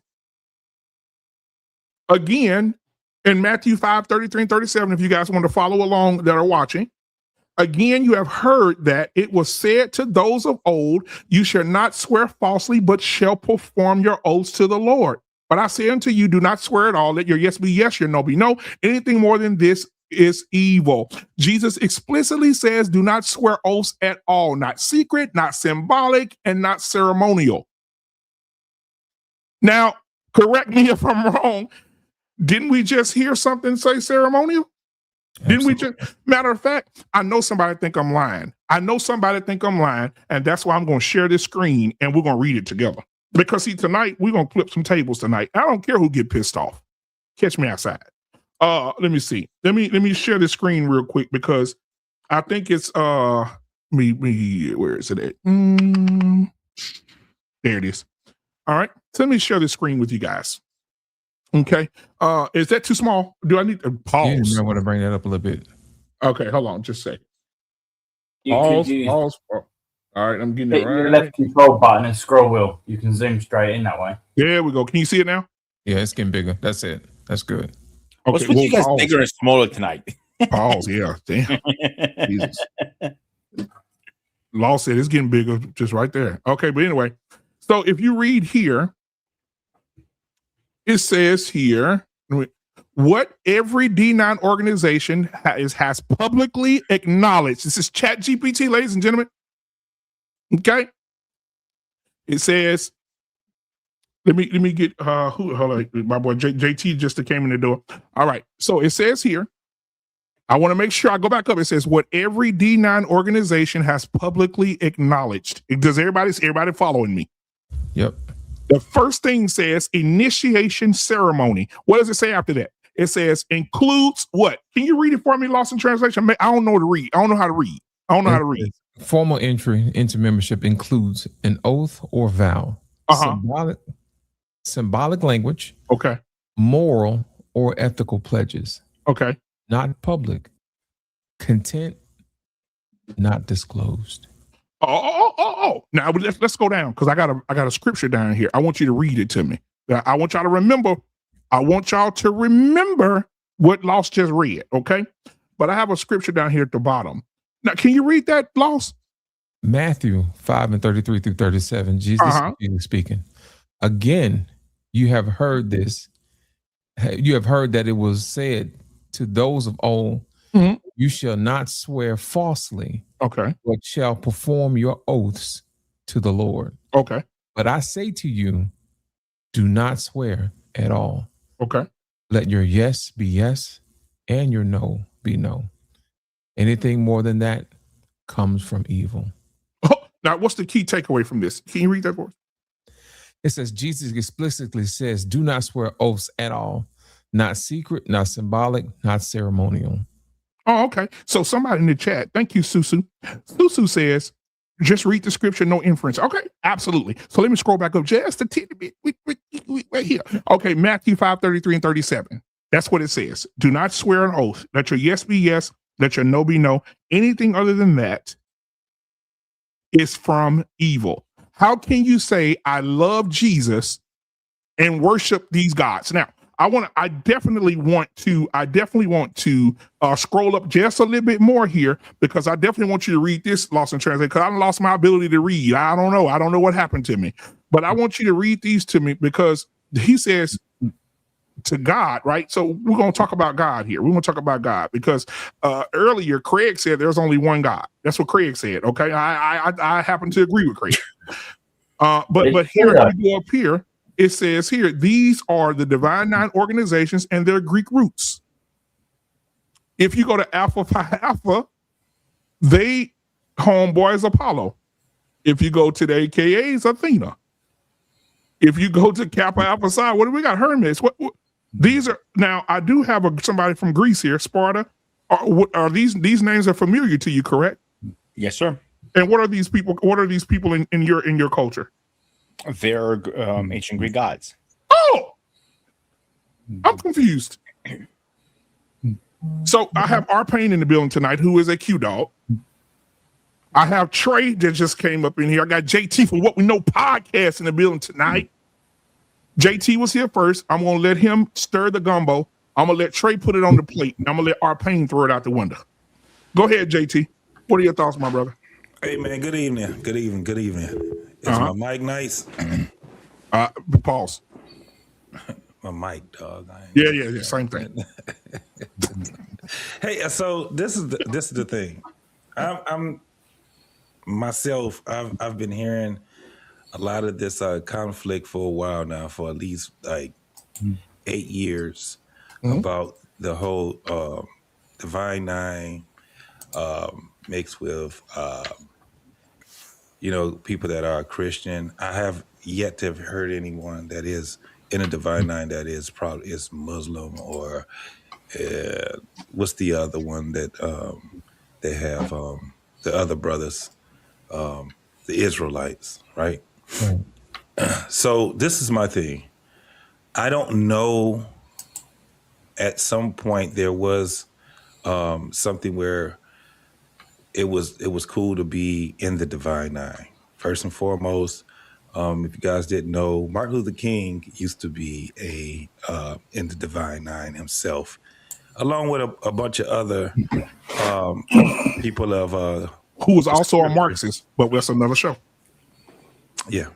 again, in Matthew 5:33 and 37, if you guys want to follow along that are watching, again, you have heard that it was said to those of old, you shall not swear falsely, but shall perform your oaths to the Lord. But I say unto you, do not swear at all. Let your yes be yes, your no be no. Anything more than this is evil. Jesus explicitly says, do not swear oaths at all, not secret, not symbolic, and not ceremonial. Now, correct me if I'm wrong. Didn't we just hear something say ceremonial? Didn't we just? Matter of fact, I know somebody think I'm lying. And that's why I'm going to share this screen and we're going to read it together. Because see, tonight we're going to flip some tables tonight. I don't care who get pissed off. Catch me outside. Let me see. Let me share the screen real quick because I think it's me. Where is it at? There it is. All right. So let me share the screen with you guys. Okay. Is that too small? Do I need to pause? Yeah, I want to bring that up a little bit. Okay, hold on, just a second. Pause. All right, I'm getting it right. Your left control button and scroll wheel. You can zoom straight in that way. There we go. Can you see it now? Yeah, it's getting bigger. That's it. That's good. Okay, what's with you guys bigger and smaller tonight? Pause. Yeah. Damn. Jesus. Law said it's getting bigger just right there. Okay, but anyway, so if you read here, it says here, what every D9 organization has publicly acknowledged. This is ChatGPT, ladies and gentlemen. Okay. It says, let me get hold on, my boy JT just came in the door. All right. So it says here, I want to make sure I go back up. It says what every D9 organization has publicly acknowledged. Does everybody following me? Yep. The first thing says initiation ceremony. What does it say after that? It says includes what? Can you read it for me, Lost in Translation? I don't know how to read. I don't know how to read. Formal entry into membership includes an oath or vow, symbolic language, okay, moral or ethical pledges, okay, not public, content, not disclosed. Oh! Now let's go down because I got a scripture down here. I want you to read it to me. I want y'all to remember. I want y'all to remember what Lost just read. Okay, but I have a scripture down here at the bottom. Now, can you read that, Lost? Matthew 5:33 through 37. Jesus speaking. Again, you have heard this. You have heard that it was said to those of old, you shall not swear falsely. Okay. But shall perform your oaths to the Lord. Okay. But I say to you, do not swear at all. Okay. Let your yes be yes and your no be no. Anything more than that comes from evil. Now, what's the key takeaway from this? Can you read that for us? It says Jesus explicitly says, do not swear oaths at all. Not secret, not symbolic, not ceremonial. Oh, okay. So somebody in the chat, thank you, Susu. Susu says, just read the scripture, no inference. Okay, absolutely. So let me scroll back up just a teeny bit right here. Okay, Matthew 5:33 and 37. That's what it says. Do not swear an oath. Let your yes be yes. Let your no be no. Anything other than that is from evil. How can you say I love Jesus and worship these gods? Now, I definitely want to scroll up just a little bit more here because I definitely want you to read this Lost in Translation because I lost my ability to read. I don't know what happened to me, but I want you to read these to me because he says to God, right? So we're going to talk about God here. We're going to talk about God because earlier Craig said there's only one God. That's what Craig said. Okay. I happen to agree with Craig. But here we go up here. It says here, these are the Divine Nine organizations and their Greek roots. If you go to Alpha Phi Alpha, they homeboy is Apollo. If you go to the AKAs, Athena. If you go to Kappa Alpha Psi, what do we got? Hermes. What these are now? I do have somebody from Greece here, Sparta. Are these names are familiar to you? Correct? Yes, sir. And what are these people? What are these people in your culture? They're ancient Greek gods. Oh, I'm confused. So I have Arpane in the building tonight, who is a Q dog. I have Trey that just came up in here. I got JT from What We Know podcast in the building tonight. JT was here first. I'm going to let him stir the gumbo. I'm going to let Trey put it on the plate. And I'm going to let Arpane throw it out the window. Go ahead, JT. What are your thoughts, my brother? Hey, man. Good evening. Good evening. Is my mic nice? Pause. My mic, dog. Yeah. Same thing. Hey, so this is the thing. I'm myself. I've been hearing a lot of this conflict for a while now, for at least like 8 years, about the whole Divine Nine mixed with people that are Christian. I have yet to have heard anyone that is in a Divine Nine that is probably is Muslim or what's the other one that they have the other brothers, the Israelites, right? So this is my thing. I don't know. At some point, there was something where it was cool to be in the Divine Nine. First and foremost, if you guys didn't know, Martin Luther King used to be in the Divine Nine himself, along with a bunch of other people of who was also a Marxist, but that's another show. Yeah.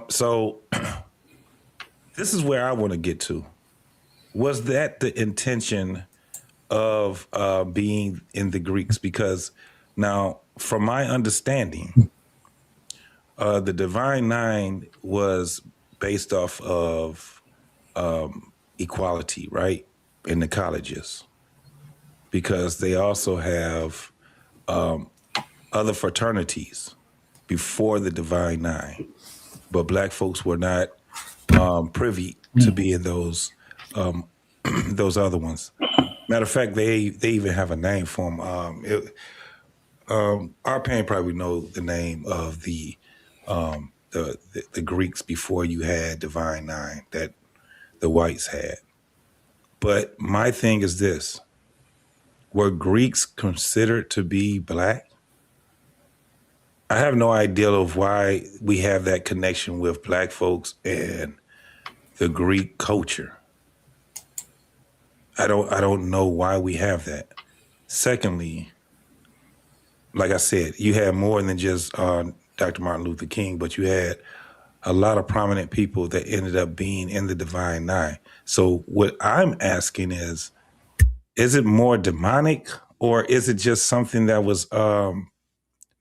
So this is where I want to get to. Was that the intention of being in the Greeks? Because now, from my understanding, the Divine Nine was based off of equality, right? In the colleges, because they also have other fraternities before the Divine Nine, but Black folks were not privy to be in those other ones. Matter of fact, they even have a name for them. Our parents probably know the name of the Greeks before you had Divine Nine that the whites had. But my thing is this: were Greeks considered to be Black? I have no idea of why we have that connection with Black folks and the Greek culture. I don't know why we have that. Secondly, like I said, you had more than just Dr. Martin Luther King, but you had a lot of prominent people that ended up being in the Divine Nine. So what I'm asking is it more demonic, or is it just something that was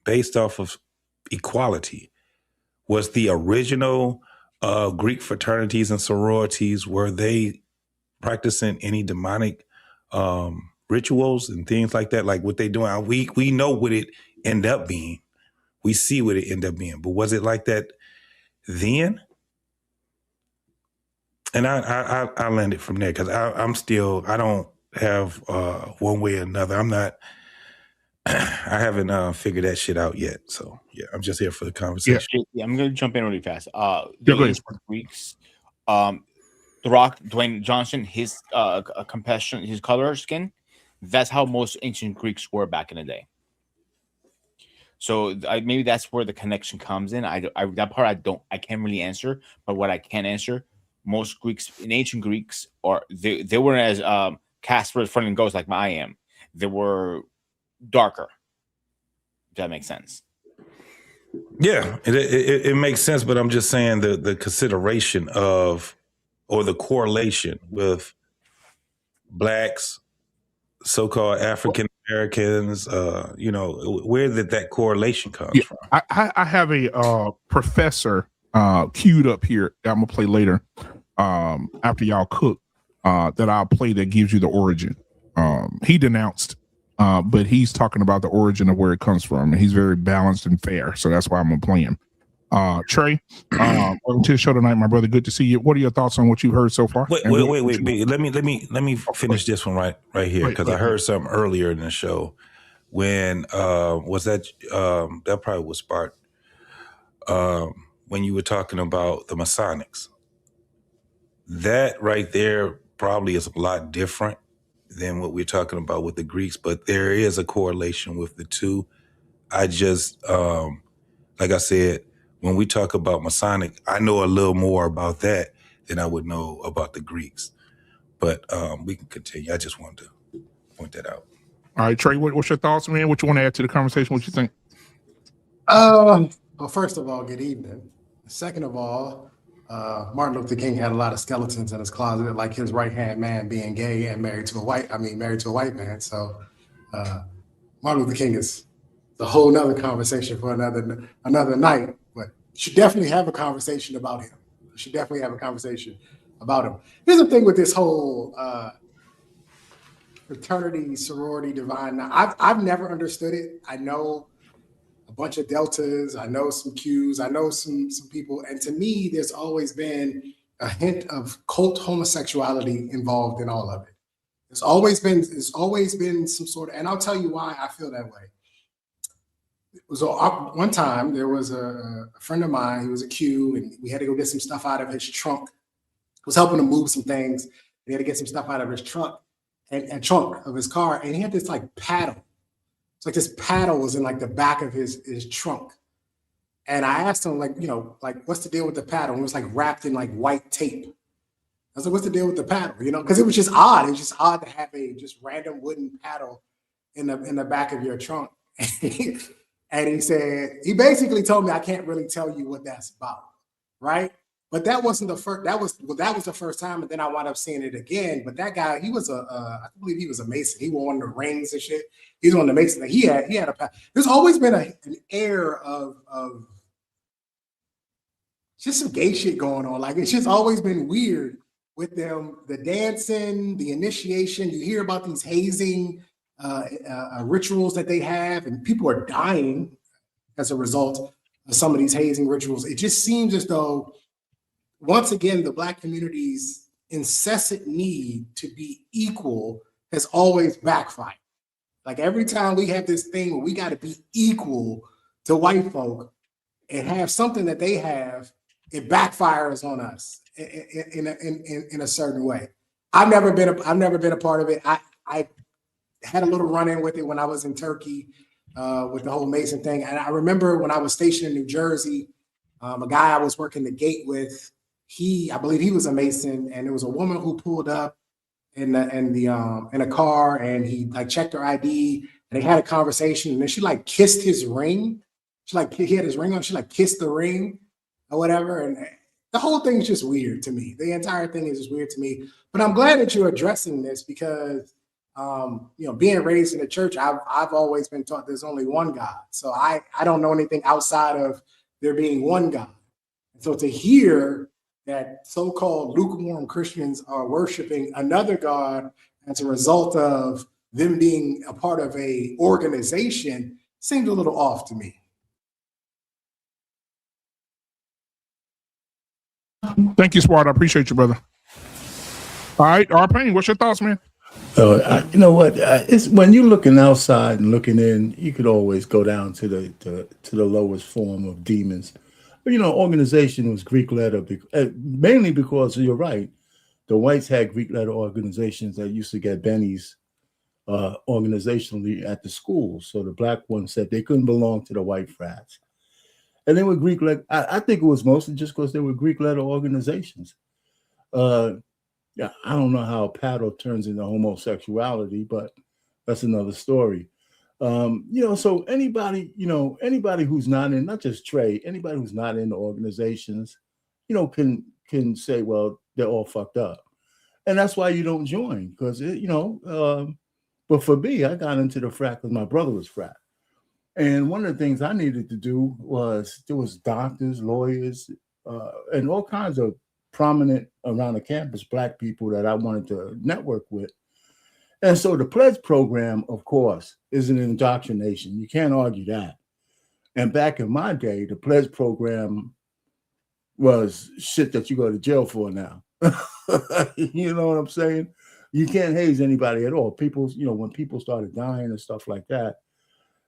based off of equality? Was the original Greek fraternities and sororities, were they practicing any demonic rituals and things like that? Like what they doing? We know what it ended up being. We see what it ended up being. But was it like that then? And I landed from there because I don't have one way or another. I haven't figured that shit out yet. So yeah, I'm just here for the conversation. Yeah, I'm gonna jump in really fast. The go ahead. ancient Greeks, The Rock, Dwayne Johnson, his compassion, his color skin, that's how most ancient Greeks were back in the day. So maybe that's where the connection comes in. That part I can't really answer, but what I can answer, most Greeks in ancient Greeks, or they weren't as Casper, Friend and Ghost like I am. They were darker. If that makes sense. Yeah, it makes sense, but I'm just saying the consideration of, or the correlation with Blacks, so-called African Americans, where did that correlation come from? I have a professor queued up here that I'm gonna play later after y'all cook that I'll play that gives you the origin. He denounced, but he's talking about the origin of where it comes from, and he's very balanced and fair, so that's why I'm gonna play him. Trey, welcome to the show tonight, my brother. Good to see you. What are your thoughts on what you've heard so far? Wait. Let me finish this one right here, because I heard something earlier in the show when was that that probably was Bart when you were talking about the Masonics. That right there probably is a lot different than what we're talking about with the Greeks, but there is a correlation with the two. I just like I said, when we talk about Masonic, I know a little more about that than I would know about the Greeks. But we can continue. I just wanted to point that out. All right, Trey, what's your thoughts, man? What you want to add to the conversation? What you think? Well, first of all, good evening. Second of all, Martin Luther King had a lot of skeletons in his closet, like his right-hand man being gay and married to a white man. So Martin Luther King is a whole nother conversation for another night, but you should definitely have a conversation about him. Here's the thing with this whole fraternity, sorority, divine. I've never understood it. I know a bunch of deltas. I know some Qs. I know some people. And to me, there's always been a hint of cult homosexuality involved in all of it. There's always been some sort of, and I'll tell you why I feel that way. It was one time there was a friend of mine. He was a Q, and we had to go get some stuff out of his trunk. I was helping him move some things. We had to get some stuff out of his trunk and trunk of his car, and he had this like paddle. It's like this paddle was in like the back of his trunk. And I asked him, like, what's the deal with the paddle? And it was like wrapped in like white tape. I was like, what's the deal with the paddle? Because it was just odd. It was just odd to have a just random wooden paddle in the back of your trunk. And he said, he basically told me, I can't really tell you what that's about, right? But that wasn't the first. That was the first time, and then I wound up seeing it again. But that guy, he was I believe he was a Mason. He wore one of the rings and shit. He's one of the Masons. He had a. There's always been an air of just some gay shit going on. Like, it's just always been weird with them. The dancing, the initiation. You hear about these hazing rituals that they have, and people are dying as a result of some of these hazing rituals. It just seems as though, once again, the Black community's incessant need to be equal has always backfired. Like, every time we have this thing where we got to be equal to white folk and have something that they have, it backfires on us in a certain way. I've never been a part of it. I had a little run-in with it when I was in Turkey with the whole Mason thing. And I remember when I was stationed in New Jersey, a guy I was working the gate with, I believe he was a Mason, and there was a woman who pulled up in a car, and he like checked her ID, and they had a conversation, and then she like kissed his ring. He had his ring on. She like kissed the ring or whatever, and the whole thing is just weird to me. The entire thing is just weird to me. But I'm glad that you're addressing this because, being raised in the church, I've always been taught there's only one God. So I don't know anything outside of there being one God. And so to hear that so-called lukewarm Christians are worshiping another God as a result of them being a part of a organization seemed a little off to me. Thank you, Swart. I appreciate you, brother. All right, R-Pain, what's your thoughts, man? You know what? It's when you're looking outside and looking in, you could always go down to the lowest form of demons. But organization was Greek letter, mainly because you're right. The whites had Greek letter organizations that used to get bennies organizationally at the schools. So the black ones said they couldn't belong to the white frats. And they were Greek letter. I think it was mostly just because they were Greek letter organizations. Yeah, I don't know how paddle turns into homosexuality, but that's another story. So anybody who's not in, not just Trey, anybody who's not in the organizations, can say, well, they're all fucked up. And that's why you don't join, because, but for me, I got into the frat because my brother was frat. And one of the things I needed to do was, there was doctors, lawyers, and all kinds of prominent around the campus black people that I wanted to network with. And so the pledge program, of course, is an indoctrination. You can't argue that. And back in my day, the pledge program was shit that you go to jail for now. You know what I'm saying? You can't haze anybody at all. People, when people started dying and stuff like that.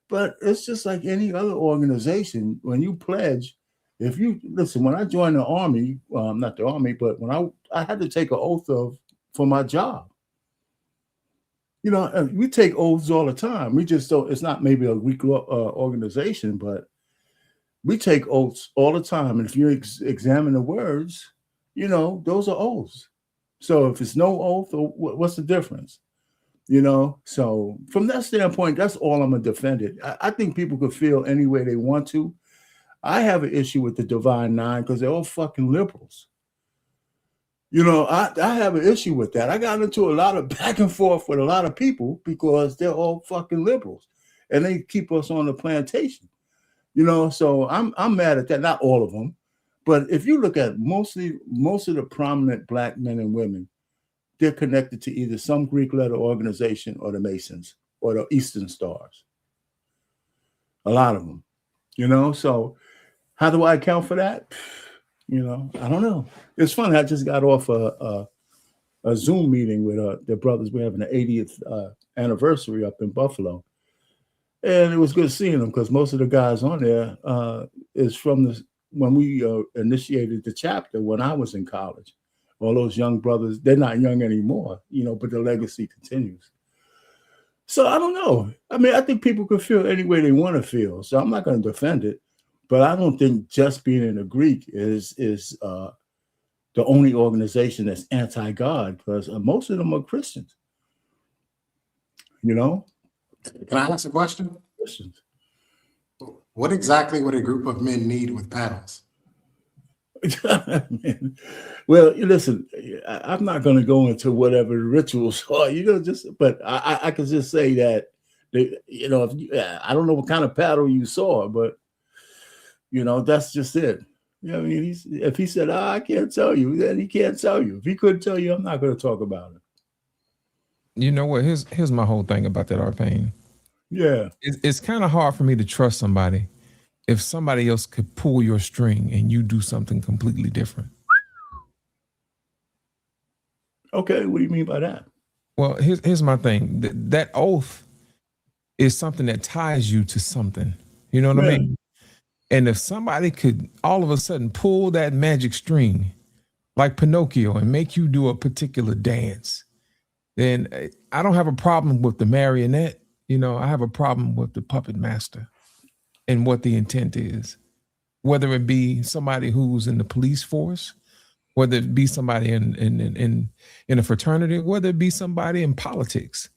But it's just like any other organization. When you pledge, if you listen, when I joined the Army, not the Army, but when I had to take an oath for my job. We take oaths all the time. We just don't, it's not maybe a weak organization, but we take oaths all the time. And if you examine the words, those are oaths. So if it's no oath, what's the difference? So from that standpoint, that's all I'm going to defend it. I think people could feel any way they want to. I have an issue with the Divine Nine because they're all fucking liberals. You know, I have an issue with that. I got into a lot of back and forth with a lot of people because they're all fucking liberals and they keep us on the plantation. You know, so I'm mad at that. Not all of them, but if you look at most of the prominent black men and women, they're connected to either some Greek letter organization or the Masons or the Eastern Stars. A lot of them, you know. So how do I account for that? You know, I don't know. It's funny. I just got off a Zoom meeting with their brothers. We're having the 80th anniversary up in Buffalo. And it was good seeing them because most of the guys on there is from when we initiated the chapter when I was in college. All those young brothers, they're not young anymore, you know, but the legacy continues. So I don't know. I mean, I think people can feel any way they want to feel. So I'm not going to defend it. But I don't think just being in a Greek is the only organization that's anti-God, because most of them are Christians. You know? Can I ask a question? Christians. What exactly would a group of men need with paddles? Well, listen, I'm not going to go into whatever the rituals are, you know, but I can just say that, you know, I don't know what kind of paddle you saw, but, you know, that's just it. You know, I mean, if he said, I can't tell you, then he can't tell you. If he couldn't tell you, I'm not going to talk about it. You know what? Here's my whole thing about that, Arpain. Yeah. It's kind of hard for me to trust somebody if somebody else could pull your string and you do something completely different. Okay, what do you mean by that? Well, here's my thing. That oath is something that ties you to something. You know what I mean? And if somebody could all of a sudden pull that magic string like Pinocchio and make you do a particular dance, then I don't have a problem with the marionette. You know, I have a problem with the puppet master and what the intent is, whether it be somebody who's in the police force, whether it be somebody in a fraternity, whether it be somebody in politics.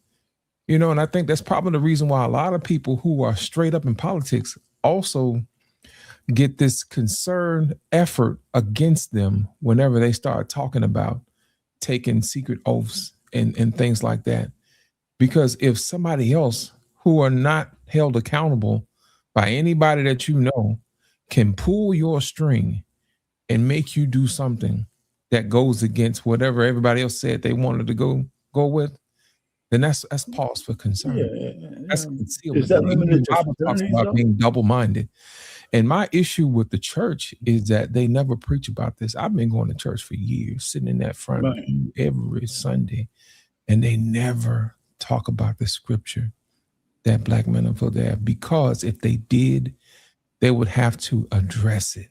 You know, and I think that's probably the reason why a lot of people who are straight up in politics also get this concerned effort against them whenever they start talking about taking secret oaths and things like that. Because if somebody else who are not held accountable by anybody that you know can pull your string and make you do something that goes against whatever everybody else said they wanted to go with, then that's pause for concern. Yeah. That's concealment. Is that limited The Bible talks about being double-minded. And my issue with the church is that they never preach about this. I've been going to church for years, sitting in that front every Sunday, and they never talk about the scripture that black men are for there, because if they did, they would have to address it,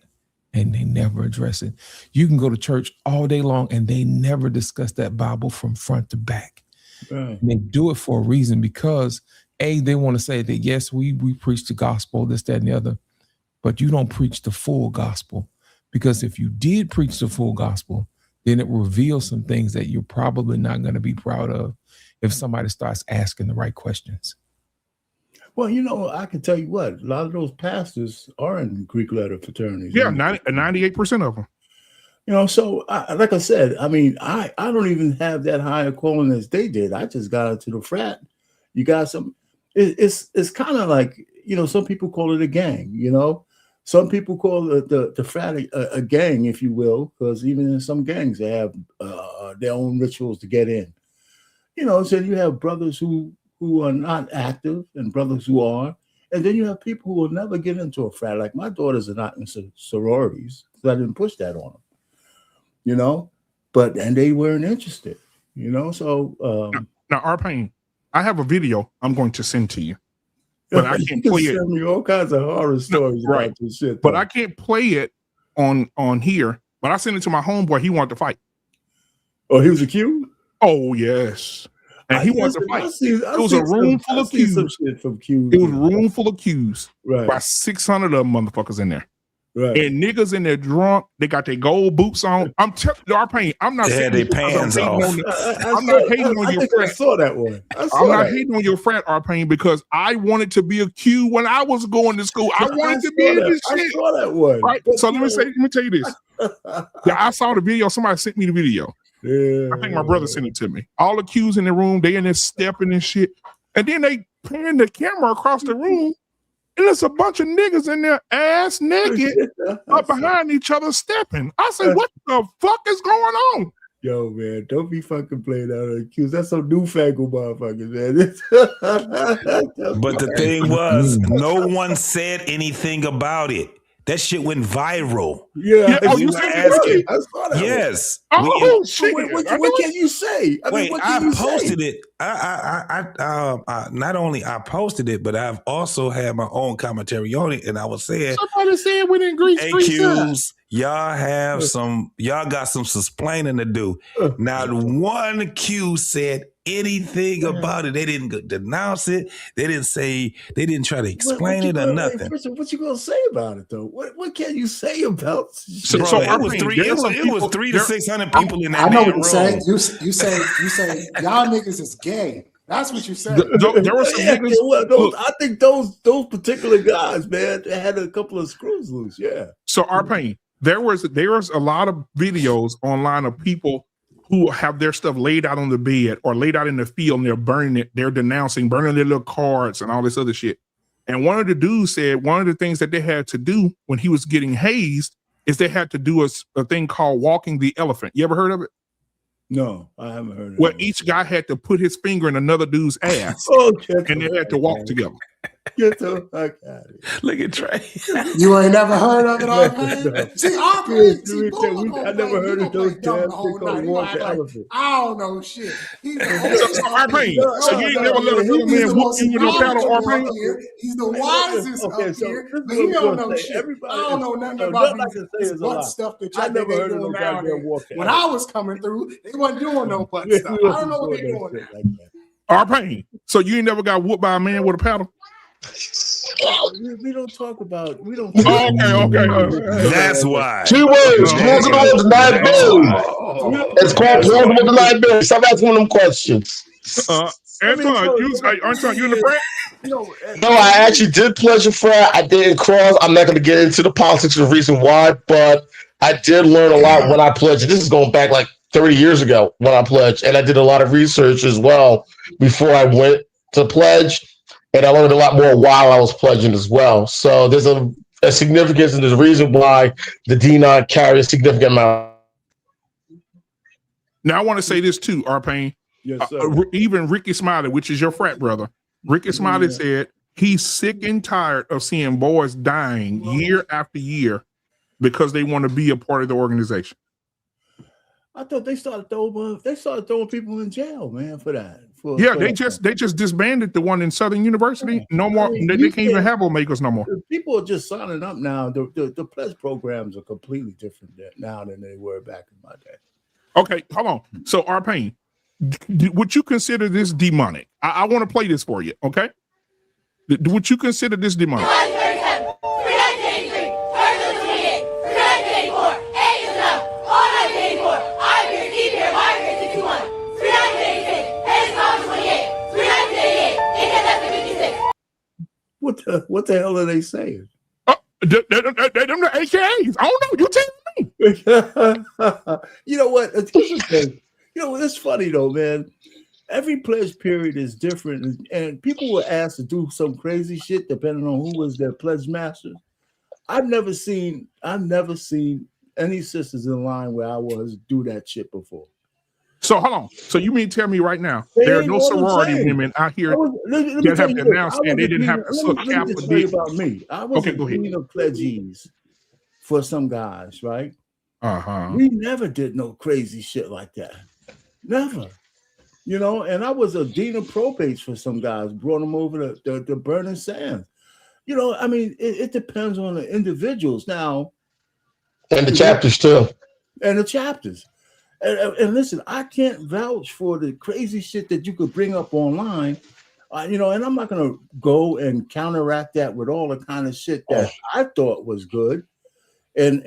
and they never address it. You can go to church all day long, and they never discuss that Bible from front to back. Right. And they do it for a reason, because they want to say that, yes, we preach the gospel, this, that, and the other, but you don't preach the full gospel. Because if you did preach the full gospel, then it reveals some things that you're probably not going to be proud of if somebody starts asking the right questions. Well, you know, I can tell you what, a lot of those pastors are in Greek letter fraternities. Yeah, 98% of them. You know, so like I said, I mean, I don't even have that high a calling as they did. I just got into the frat. You got some, it's kind of like, you know, some people call it a gang, you know. Some people call the frat a gang, if you will, because even in some gangs, they have their own rituals to get in. You know, so you have brothers who are not active and brothers who are. And then you have people who will never get into a frat. Like my daughters are not in sororities, because I didn't push that on them, you know, and they weren't interested, you know. So now Arpain, I have a video I'm going to send to you. But I can't play it. Send me all kinds of horror stories about this shit. But I can't play it on here. But I sent it to my homeboy. He wanted to fight. Oh, he was a Q? Oh, yes. And he wanted to fight. It was a room full of Qs. It was a room full of Qs. Right. About 600 of them motherfuckers in there. Right. And niggas in there drunk, they got their gold boots on. I'm telling you, I'm not saying their pants off. I'm not hating on your frat. I saw that one. I'm not hating on your frat, R-Pain, because I wanted to be a Q when I was going to school. I wanted to be in this shit. I saw that one. Right? So let me tell you this. Yeah, I saw the video. Somebody sent me the video. Yeah. I think my brother sent it to me. All the Qs in the room, they in there stepping and shit. And then they pan the camera across the room, and there's a bunch of niggas in there ass naked up behind each other stepping. I said, what the fuck is going on? Yo, man, don't be fucking playing out on cues. That's some newfangled motherfuckers, man. But the thing was, no one said anything about it. That shit went viral. Yeah. Oh, you said it? I saw that. Yes. Oh, shit. What can you say? I posted it. I not only I posted it, but I've also had my own commentary on it, and I was saying, somebody said we didn't agree. AQs, y'all got some splaining to do. Not one Q said anything about it. They didn't denounce it. They didn't try to explain it or nothing. What you gonna say about it though? What can you say about it? So it was 300 to 600 people in that. I know what you're saying. You say y'all niggas is gay. That's what you said. There were some niggas. I think those particular guys, man, they had a couple of screws loose. Yeah. So R-Pain, there was a lot of videos online of people who have their stuff laid out on the bed or laid out in the field, and they're burning it. They're denouncing, burning their little cards and all this other shit. And one of the dudes said one of the things that they had to do when he was getting hazed is they had to do a thing called walking the elephant. You ever heard of it? No, I haven't heard of it. Where each guy had to put his finger in another dude's ass, and they had to walk together. Get the fuck out of here. Look at Trey. You ain't never heard of it, R-Pain? See, R-Pain, I never heard of those damn things. I don't know shit. So R-Pain, so you ain't never let a little man whoop you with no paddle, R-Pain? He's the wisest up here, but he don't know shit. I don't know nothing about this butt stuff that y'all never heard of around here. When I was coming through, they wasn't doing no butt stuff. I don't know what they doing. R-Pain, so you ain't never got whooped by a man with a paddle? We don't talk about. Okay. That's why. 2 words. Plausible deniability. It's called plausible deniability. Stop asking them questions. Antoine, you in the frat? No, I actually did pledge a frat. I didn't cross. I'm not going to get into the politics of the reason why, but I did learn a lot when I pledged. This is going back like 30 years ago when I pledged, and I did a lot of research as well before I went to pledge. And I learned a lot more while I was pledging as well. So there's a significance, and there's a reason why the D9 carries a significant amount. Now, I want to say this too, R-Pain. Yes, sir. Even Ricky Smiley, which is your frat brother, Ricky Smiley said he's sick and tired of seeing boys dying year after year because they want to be a part of the organization. I thought they started throwing people in jail, man, for that. They just disbanded the one in Southern University. No more. They can't even have Omegas no more. People are just signing up now. The pledge programs are completely different now than they were back in my day. Okay, hold on. So R-Pain, would you consider this demonic? I want to play this for you. Okay, would you consider this demonic? What the hell are they saying? They're the AKAs. I don't know. You tell me. You know what? It's funny though, man. Every pledge period is different, and people were asked to do some crazy shit depending on who was their pledge master. I've never seen any sisters in line where I was do that shit before. So hold on. So you mean tell me right now there are no sorority women out here that have announced and they didn't have to suck half a dick? About me. I was a dean of pledgees for some guys, right? We never did no crazy shit like that. Never. And I was a dean of probates for some guys, brought them over the burning sands. I mean, it depends on the individuals now. And the chapters too. And the chapters. And listen, I can't vouch for the crazy shit that you could bring up online, and I'm not going to go and counteract that with all the kind of shit that I thought was good. and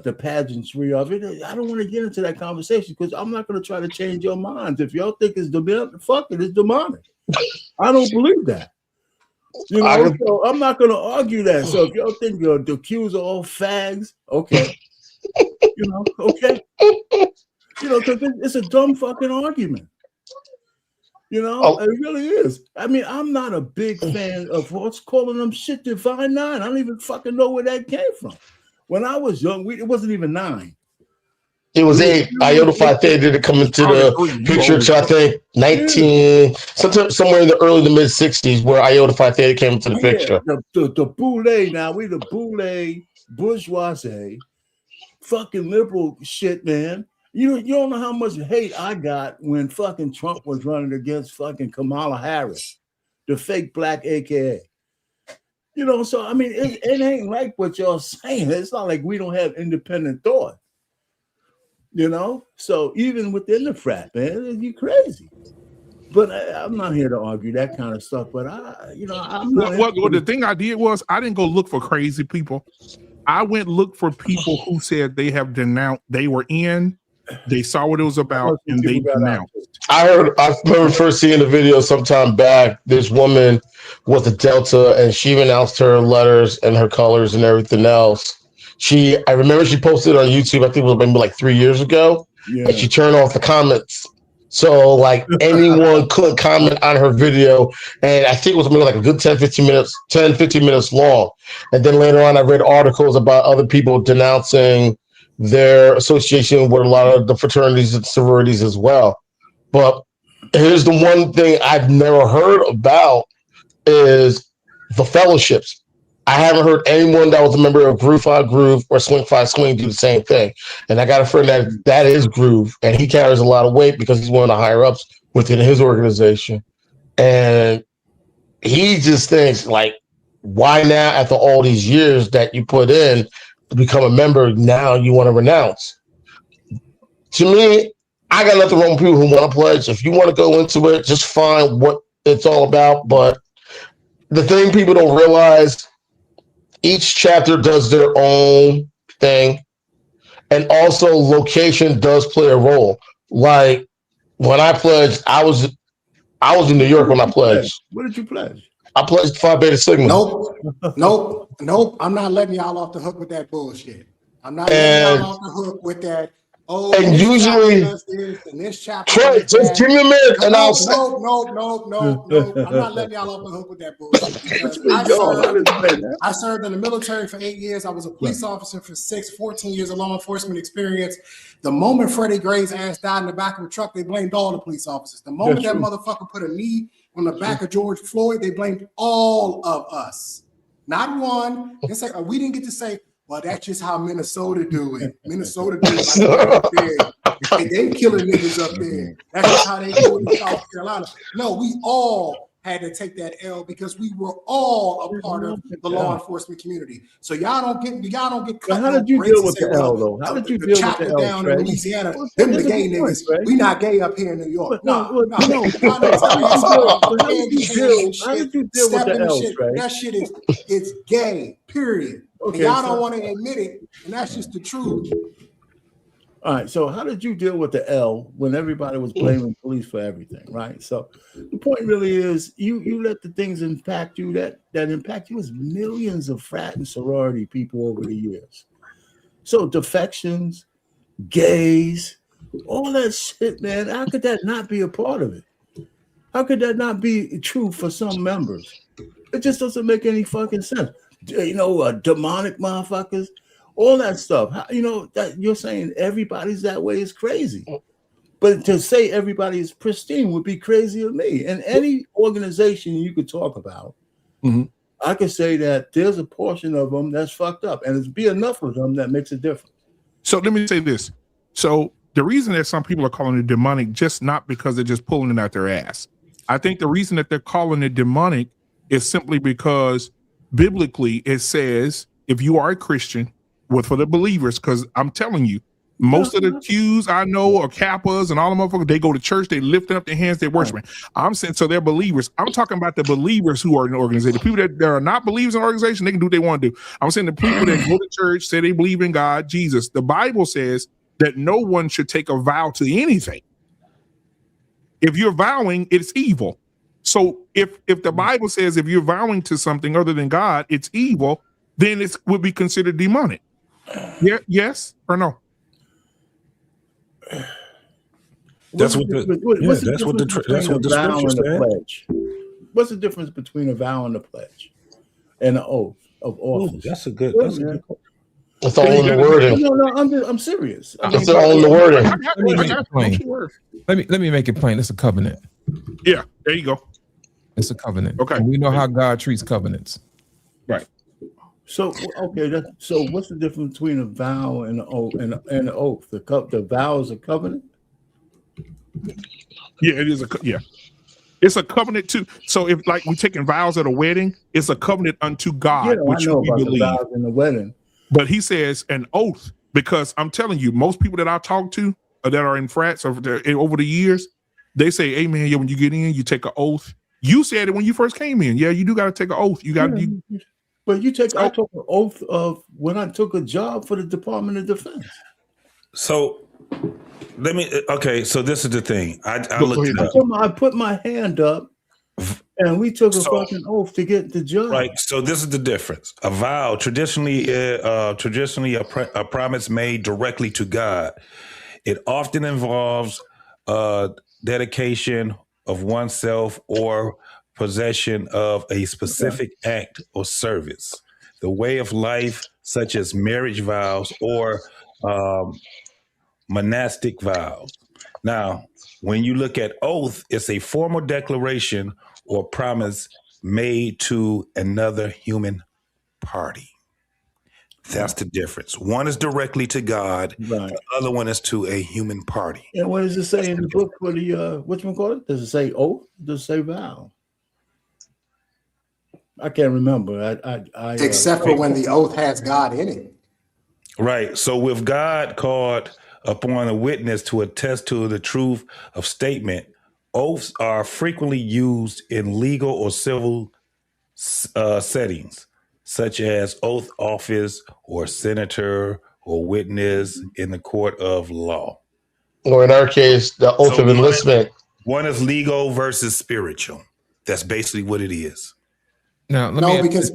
the pageantry of it. I don't want to get into that conversation because I'm not going to try to change your minds. If y'all think it's demonic, fuck it, it's demonic. I don't believe that. You know, so I'm not going to argue that. So if y'all think the Qs are all fags, okay. You know, okay. You know, because it's a dumb fucking argument. You know, it really is. I mean, I'm not a big fan of what's calling them shit Divine Nine. I don't even fucking know where that came from. When I was young, it wasn't even 9. It was 8. Iota Phi Theta didn't come into the picture until I think 19, somewhere in the early to mid 60s, where Iota Phi Theta came into the picture. The boule, now we the boule, bourgeoisie, fucking liberal shit, man. You don't know how much hate I got when fucking Trump was running against fucking Kamala Harris, the fake black AKA. You know, so I mean, it ain't like what y'all saying. It's not like we don't have independent thought. You know, so even within the frat, man, you crazy. But I'm not here to argue that kind of stuff. But I'm not. Well, the thing I did was I didn't go look for crazy people. I went look for people who said they have denounced. They were in. They saw what it was about, and they denounced. I remember first seeing the video sometime back. This woman was a Delta, and she announced her letters and her colors and everything else. I remember she posted it on YouTube. I think it was maybe like 3 years ago, and she turned off the comments. So like anyone could comment on her video, and I think it was maybe like a good 10-15 minutes long. And then later on, I read articles about other people denouncing their association with a lot of the fraternities and sororities as well. But here's the one thing I've never heard about is the fellowships. I haven't heard anyone that was a member of Groove 5 Groove or Swing 5 Swing do the same thing. And I got a friend that is Groove, and he carries a lot of weight because he's one of the higher ups within his organization. And he just thinks, like, why now, after all these years that you put in to become a member, now you want to renounce? To me, I got nothing wrong with people who want to pledge. If you want to go into it, just find what it's all about. But the thing people don't realize, each chapter does their own thing. And also location does play a role. Like when I pledged, I was in New York when I pledged. What did you pledge? I pledged Phi Beta Sigma. Nope. I'm not letting y'all off the hook with that bullshit. I'm not letting y'all off the hook with that. Oh, and usually, this chapter, Trey, just give me a minute, and I'll say. No. I'm not letting y'all off the hook with that bullshit. I served in the military for 8 years. I was a police officer for 14 years of law enforcement experience. The moment Freddie Gray's ass died in the back of a truck, they blamed all the police officers. The moment that motherfucker put a knee on the back of George Floyd, they blamed all of us. Not one. It's like we didn't get to say, well, that's just how Minnesota do it. Minnesota do it like up there. They killing niggas up there. That's just how they do it in South Carolina. No, we all had to take that L because we were all a part of the law enforcement community. So y'all don't get cut. How did you deal with the L though? How did you deal with the L down in Louisiana? Them the gay niggas. We not gay up here in New York. No. How did you deal with the L, Trey? That shit is gay. Period. Okay, y'all don't want to admit it, and that's just the truth. All right, so how did you deal with the L when everybody was blaming police for everything, right? So the point really is you let the things impact you that impact you as millions of frat and sorority people over the years. So defections, gays, all that shit, man, how could that not be a part of it? How could that not be true for some members? It just doesn't make any fucking sense. You know, demonic motherfuckers, all that stuff. That you're saying everybody's that way is crazy. But to say everybody is pristine would be crazy of me. And any organization you could talk about, I could say that there's a portion of them that's fucked up, and it's be enough of them that makes a difference. So let me say this. So the reason that some people are calling it demonic, just not because they're just pulling it out their ass. I think the reason that they're calling it demonic is simply because biblically it says if you are a Christian, for the believers, because I'm telling you, Most of the Qs I know are Kappas and all the motherfuckers. They go to church, they lifting up their hands, they're worshiping. I'm saying, so they're believers. I'm talking about the believers who are in the organization. The people that are not believers in the organization, they can do what they want to do. I'm saying the people that go to church, say they believe in God, Jesus. The Bible says that no one should take a vow to anything. If you're vowing, it's evil. So if the Bible says if you're vowing to something other than God, it's evil, then it would be considered demonic. Yeah, yes or no? That's what the scripture said. What's the difference between a vow and a pledge and an oath of office? That's a good. It's all in the wording. No, I'm serious. It's all in the wording. Let me make it plain. It's a covenant. Yeah, there you go. It's a covenant. Okay, and we know how God treats covenants. Right. So so what's the difference between a vow and an oath? And an oath, the vow is a covenant. Yeah, it is it's a covenant too. So if like we taking vows at a wedding, it's a covenant unto God, which we believe. The vows in the wedding. But he says an oath, because I'm telling you, most people that I talk to that are in frats over the years, they say, "Hey man, when you get in, you take an oath." You said it when you first came in. Yeah, you do got to take an oath. You got to. But I took an oath of when I took a job for the Department of Defense. So so this is the thing. I put my hand up and we took a fucking oath to get the job. Right. So this is the difference. A vow, traditionally a promise made directly to God. It often involves dedication of oneself or possession of a specific act or service, the way of life, such as marriage vows or monastic vows. Now, when you look at oath, it's a formal declaration or promise made to another human party. That's the difference. One is directly to God, right. The other one is to a human party. And what does it say in the book for the whatchamacallit? Does it say oath? Does it say vow? I can't remember. Except for when the oath has God in it. Right. So with God called upon a witness to attest to the truth of statement, oaths are frequently used in legal or civil settings, such as oath office or senator or witness in the court of law. Or in our case, the oath of enlistment. One is legal versus spiritual. That's basically what it is. Now, because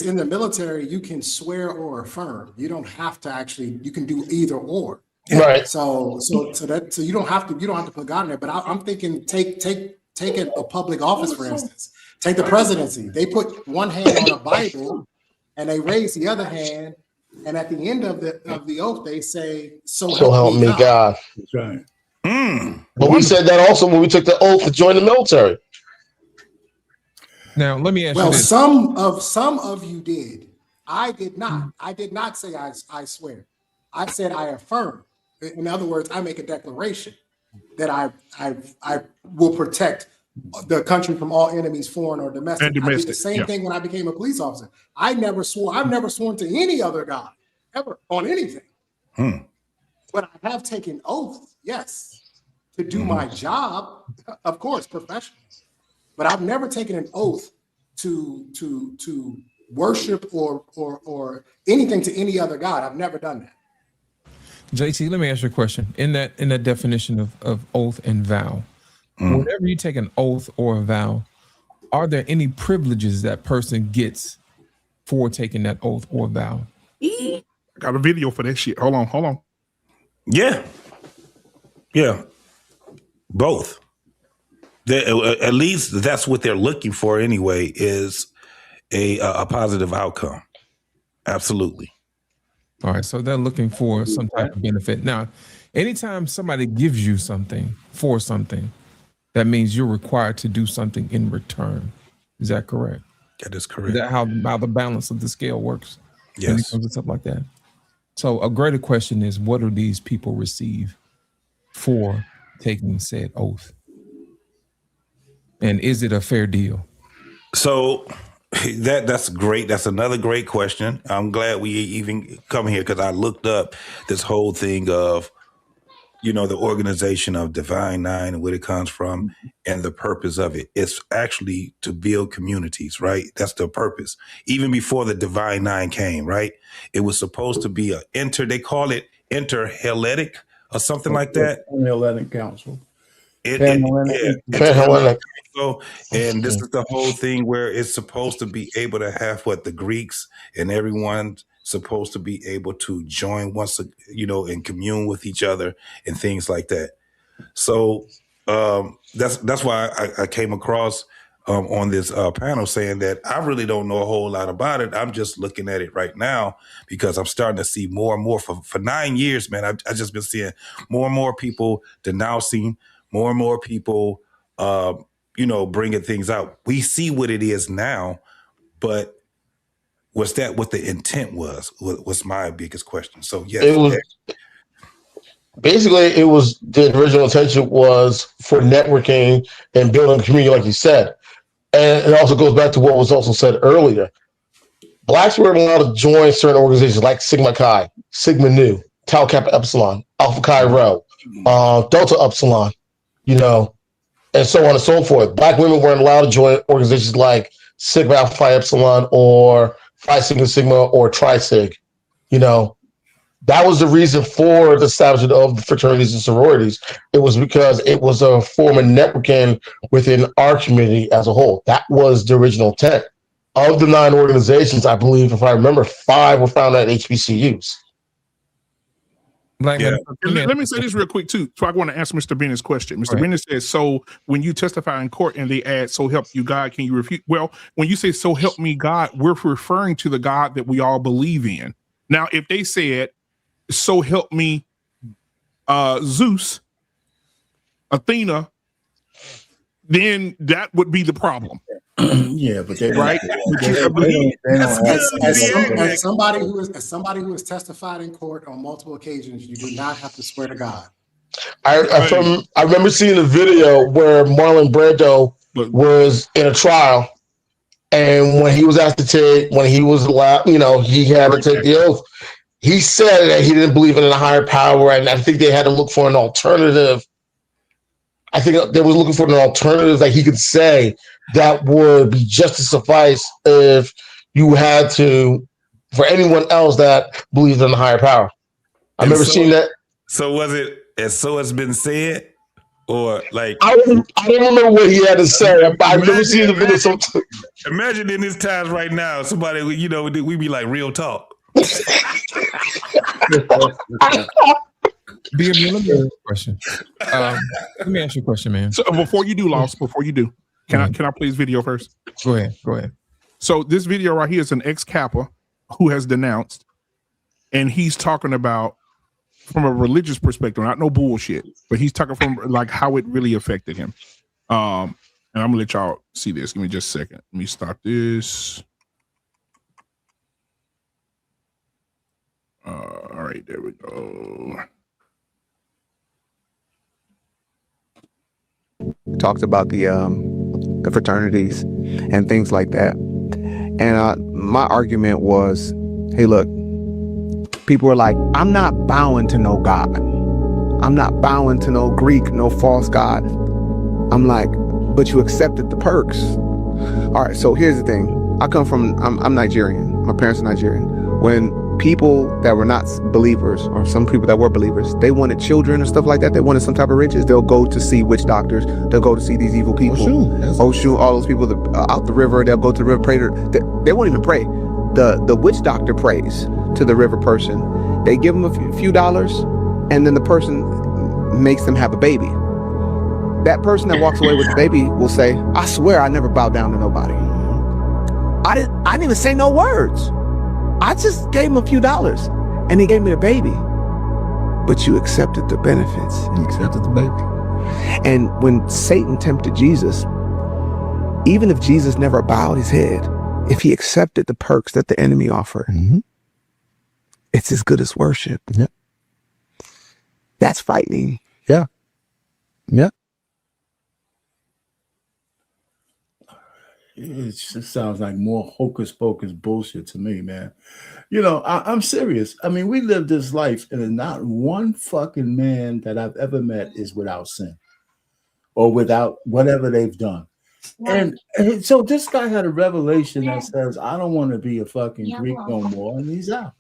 in the military, you can swear or affirm. You don't have to actually, you can do either or. Right. So you don't have to put God in there. But I'm thinking take a public office, for instance. Take the presidency. They put one hand on a Bible and they raise the other hand, and at the end of the oath they say, "So help me God." That's right. But we said that also when we took the oath to join the military. Now let me ask you this. Some of you did. I did not. I did not say I swear. I said I affirm. In other words, I make a declaration that I will protect the country from all enemies, foreign or domestic. I did the same thing when I became a police officer. I've never sworn to any other God ever on anything. But I have taken oath, yes, to do my job, of course, professionally. But I've never taken an oath to worship or anything to any other God. I've never done that. JT, let me ask you a question. In that definition of oath and vow, whenever you take an oath or a vow, are there any privileges that person gets for taking that oath or vow? I got a video for that shit. Hold on. Yeah. Both. At least that's what they're looking for anyway, is a positive outcome. Absolutely. All right, so they're looking for some type of benefit. Now, anytime somebody gives you something for something, that means you're required to do something in return. Is that correct? That is correct. Is that how the balance of the scale works? Yes. When it comes to stuff like that. So a greater question is, what do these people receive for taking said oath? And is it a fair deal? So That's great. That's another great question. I'm glad we even come here because I looked up this whole thing of, the organization of Divine Nine and where it comes from and the purpose of it. It's actually to build communities, right? That's the purpose. Even before the Divine Nine came, right? It was supposed to be they call it interhellenic or something like that. Hellenic Council. Hellenic. And this is the whole thing where it's supposed to be able to have what the Greeks and everyone supposed to be able to join once, and commune with each other and things like that. So that's why I came across on this panel saying that I really don't know a whole lot about it. I'm just looking at it right now because I'm starting to see more and more for 9 years, man. I've just been seeing more and more people denouncing, more and more people, bringing things out. We see what it is now, but was that what the intent was my biggest question. So yes. It was basically the original intention was for networking and building a community, like you said. And it also goes back to what was also said earlier. Blacks were allowed to join certain organizations like Sigma Chi, Sigma Nu, Tau Kappa Epsilon, Alpha Chi Rho, Delta Epsilon, and so on and so forth. Black women weren't allowed to join organizations like Sigma Alpha Phi Epsilon or Phi Sigma Sigma or Tri-Sig. That was the reason for the establishment of the fraternities and sororities. It was because it was a form of networking within our community as a whole. That was the original intent. Of the 9 organizations, I believe, if I remember, 5 were found at HBCUs. Let me say this real quick too. So I want to answer Mr. Bennett's question. Mr. Bennett says, so when you testify in court and they add, so help you God, can you refute? Well, when you say, so help me God, we're referring to the God that we all believe in. Now, if they said, so help me Zeus, Athena, then that would be the problem. Yeah, but they right. As somebody who has testified in court on multiple occasions, you do not have to swear to God. I remember seeing a video where Marlon Brando was in a trial, and when he was asked to take, when he was allowed, he had to take the oath. He said that he didn't believe in a higher power, and I think they had to look for an alternative. I think they were looking for an alternative that he could say that would be just to suffice if you had to, for anyone else that believes in a higher power. I remember seeing that. So was it as so it's been said? Or like I don't remember what he had to say. I've never seen the video. Imagine in this times right now, somebody we be like real talk. Let me ask you a question. Let me ask you a question, man. So before you do, can I play this video first? Go ahead. So this video right here is an ex-Kappa who has denounced, and he's talking about from a religious perspective, not no bullshit, but he's talking from like how it really affected him. And I'm gonna let y'all see this. Give me just a second. Let me start this. All right, there we go. Talked about the fraternities and things like that, and my argument was, hey, look, people are like, I'm not bowing to no God, I'm not bowing to no Greek, no false god. I'm like, but you accepted the perks. All right, so here's the thing. I'm Nigerian. My parents are Nigerian. When people that were not believers, or some people that were believers, they wanted children and stuff like that, they wanted some type of riches, they'll go to see witch doctors, they'll go to see these evil people, Oshun, all those people out the river, they'll go to the river, pray they won't even pray. The witch doctor prays to the river person. They give them a few dollars, and then the person makes them have a baby. That person that walks away with the baby will say, I swear I never bowed down to nobody. I didn't even say no words. I just gave him a few dollars and he gave me the baby. But you accepted the benefits. You accepted the baby. And when Satan tempted Jesus, even if Jesus never bowed his head, if he accepted the perks that the enemy offered, it's as good as worship. Yeah. That's frightening. Yeah. Yeah. It just sounds like more hocus pocus bullshit to me, man. You know, I'm serious. I mean, we live this life, and not one fucking man that I've ever met is without sin or without whatever they've done. And so this guy had a revelation that says, I don't want to be a fucking Greek no more, and he's out.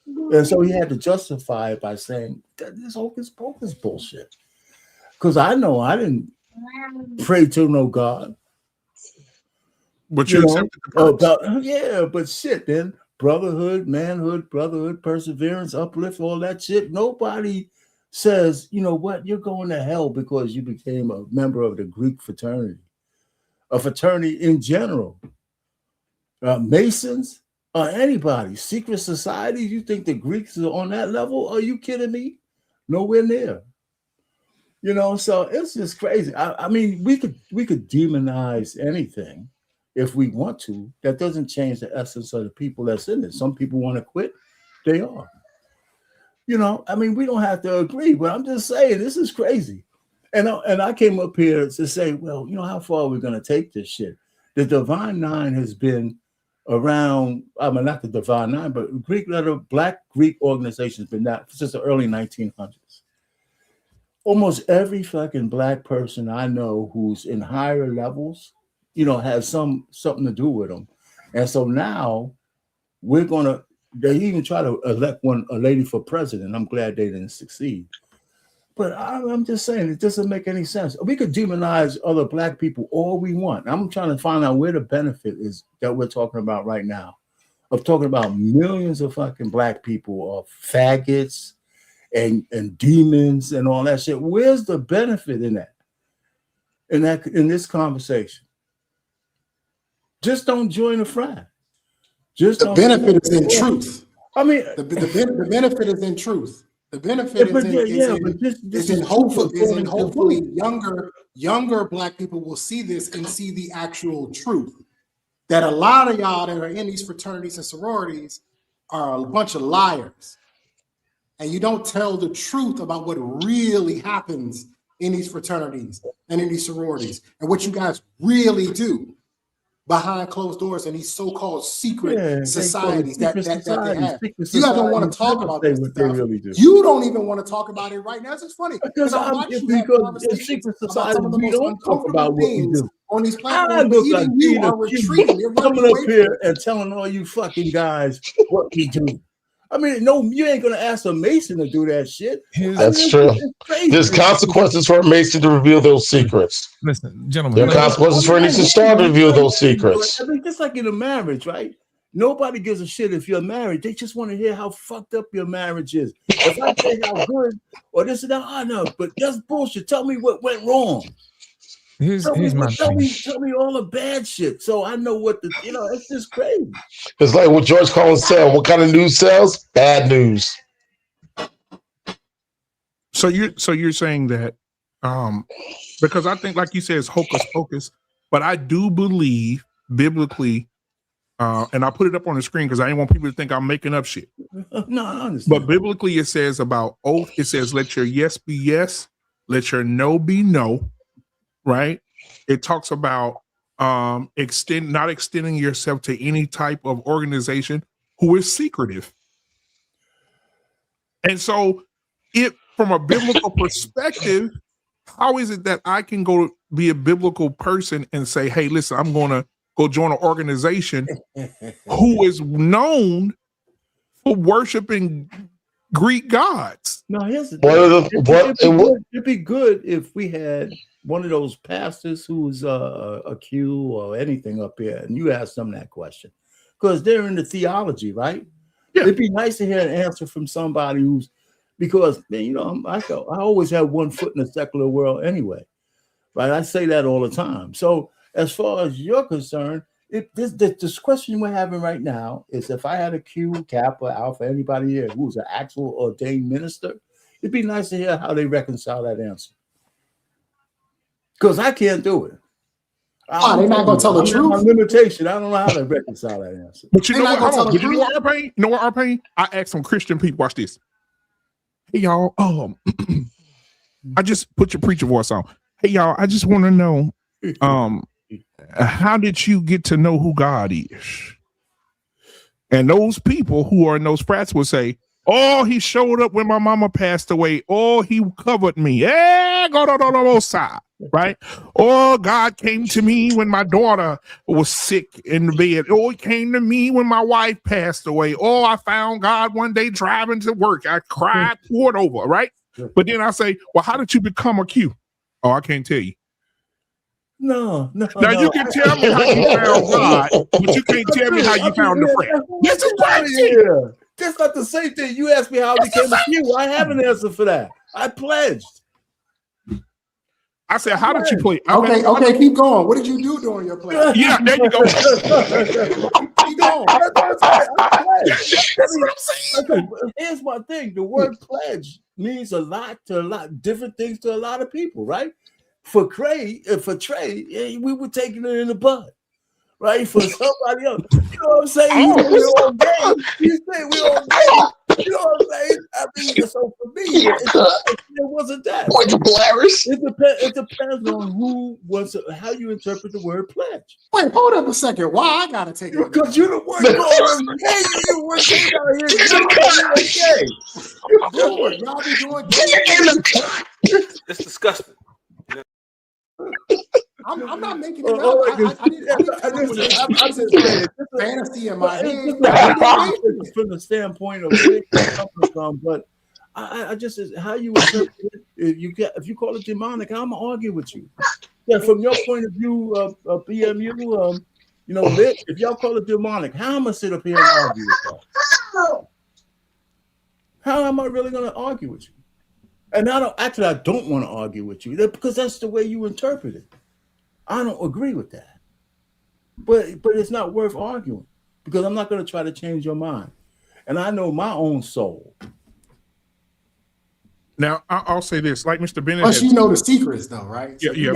And so he had to justify it by saying that this hocus pocus bullshit. Because I know I didn't pray to no God. But you accepted the purpose. Yeah, but shit, then brotherhood, manhood, brotherhood, perseverance, uplift, all that shit. Nobody says, you know what, you're going to hell because you became a member of the Greek fraternity, a fraternity in general. Masons, anybody, secret societies, you think the Greeks are on that level? Are you kidding me? Nowhere near. You know, so it's just crazy. I mean, we could demonize anything if we want to. That doesn't change the essence of the people that's in it. Some people want to quit. They are. You know, I mean, we don't have to agree, but I'm just saying this is crazy. And I came up here to say, well, you know, how far are we going to take this shit? The Divine Nine has been around, I mean, not the Divine Nine, but Black Greek organizations been that since the early 1900s. Almost every fucking Black person I know who's in higher levels, you know, has something to do with them. And so now they even try to elect a lady for president. I'm glad they didn't succeed. But I'm just saying, it doesn't make any sense. We could demonize other Black people all we want. I'm trying to find out where the benefit is that we're talking about right now, of talking about millions of fucking Black people are faggots and demons and all that shit. Where's the benefit in that? In this conversation? Just don't join a frat. The benefit is in truth. I mean, the benefit is in truth. The benefit is in hopefully younger Black people will see this and see the actual truth. That a lot of y'all that are in these fraternities and sororities are a bunch of liars. And you don't tell the truth about what really happens in these fraternities and in these sororities and what you guys really do behind closed doors in these so-called secret societies that they have. You guys don't want to talk about this stuff. Really do. You don't even want to talk about it right now. It's just funny because I'm watching you have conversations about some of the most uncomfortable things on these platforms. But even you are retreating. You're coming up here and telling all you fucking guys what we do. I mean, no, you ain't gonna ask a Mason to do that shit. That's true. There's consequences for a Mason to reveal those secrets. Listen, gentlemen, there are consequences for an Eastern Star to reveal those secrets. I mean, just like in a marriage, right? Nobody gives a shit if you're married. They just want to hear how fucked up your marriage is. If I say how good or this and that, I know, but that's bullshit. Tell me what went wrong. Tell me all the bad shit, so I know what it's just crazy. It's like what George Carlin said. What kind of news sells? Bad news. So you're saying that because I think, like you said, it's hocus pocus, but I do believe biblically, and I put it up on the screen because I didn't want people to think I'm making up shit. No, I understand. But biblically, it says about oath. It says, "Let your yes be yes, let your no be no." Right? It talks about not extending yourself to any type of organization who is secretive. And so, from a biblical perspective, how is it that I can go be a biblical person and say, "Hey, listen, I'm going to go join an organization who is known for worshiping Greek gods"? No, here's the thing. It'd be good if we had one of those pastors who's a Q or anything up here, and you ask them that question because they're in the theology, right? Yeah. It'd be nice to hear an answer from somebody because man, I always have one foot in the secular world anyway, right? I say that all the time. So as far as you're concerned, this question we're having right now is if I had a Q, Kappa, Alpha, anybody here who's an actual ordained minister, it'd be nice to hear how they reconcile that answer. Because I can't do it. They're not going to tell the truth. My limitation. I don't know how to reconcile that answer. But you know what? You know what, R-Pain? I asked some Christian people, watch this. Hey, y'all. I just put your preacher voice on. Hey, y'all, I just want to know, how did you get to know who God is? And those people who are in those frats will say, oh, he showed up when my mama passed away. Oh, he covered me. Yeah, go to the side, right? Oh, God came to me when my daughter was sick in the bed. Oh, he came to me when my wife passed away. Oh, I found God one day driving to work. I cried, poured over, right? But then I say, well, how did you become a Q? Oh, I can't tell you. No. Now you can tell me how you found God, but you can't tell me how you found the friend. This is crazy. That's not the same thing. You asked me how I became a Q. I have an answer for that. I pledged. I said, how did you play? Okay, keep going. What did you do during your pledge? Yeah, there you go. Keep going. That's what I'm saying. Here's my thing. The word pledge means a lot different things to a lot of people, right? For Trey, we were taking it in the bud, right? For somebody else, you know what I'm saying? We're on game. You say we're on game. You know what I'm saying? I mean, so for me, it wasn't that. It depends on how you interpret the word pledge. Wait, hold up a second. Why I gotta take it? Because you're the one going, hey, you were Y'all be doing It's disgusting. I'm not making it up. I just fantasy in my head. From the standpoint of where it's coming from, but I just how you interpret it. If you call it demonic, I'm gonna argue with you. Yeah, from your point of view, PMU, if y'all call it demonic, how am I gonna sit up here and argue with that? How am I really gonna argue with you? And I don't want to argue with you because that's the way you interpret it. I don't agree with that. But it's not worth arguing because I'm not going to try to change your mind. And I know my own soul. Now, I'll say this, like Mr. Bennett. Plus, you know the secrets, though, right? Yeah.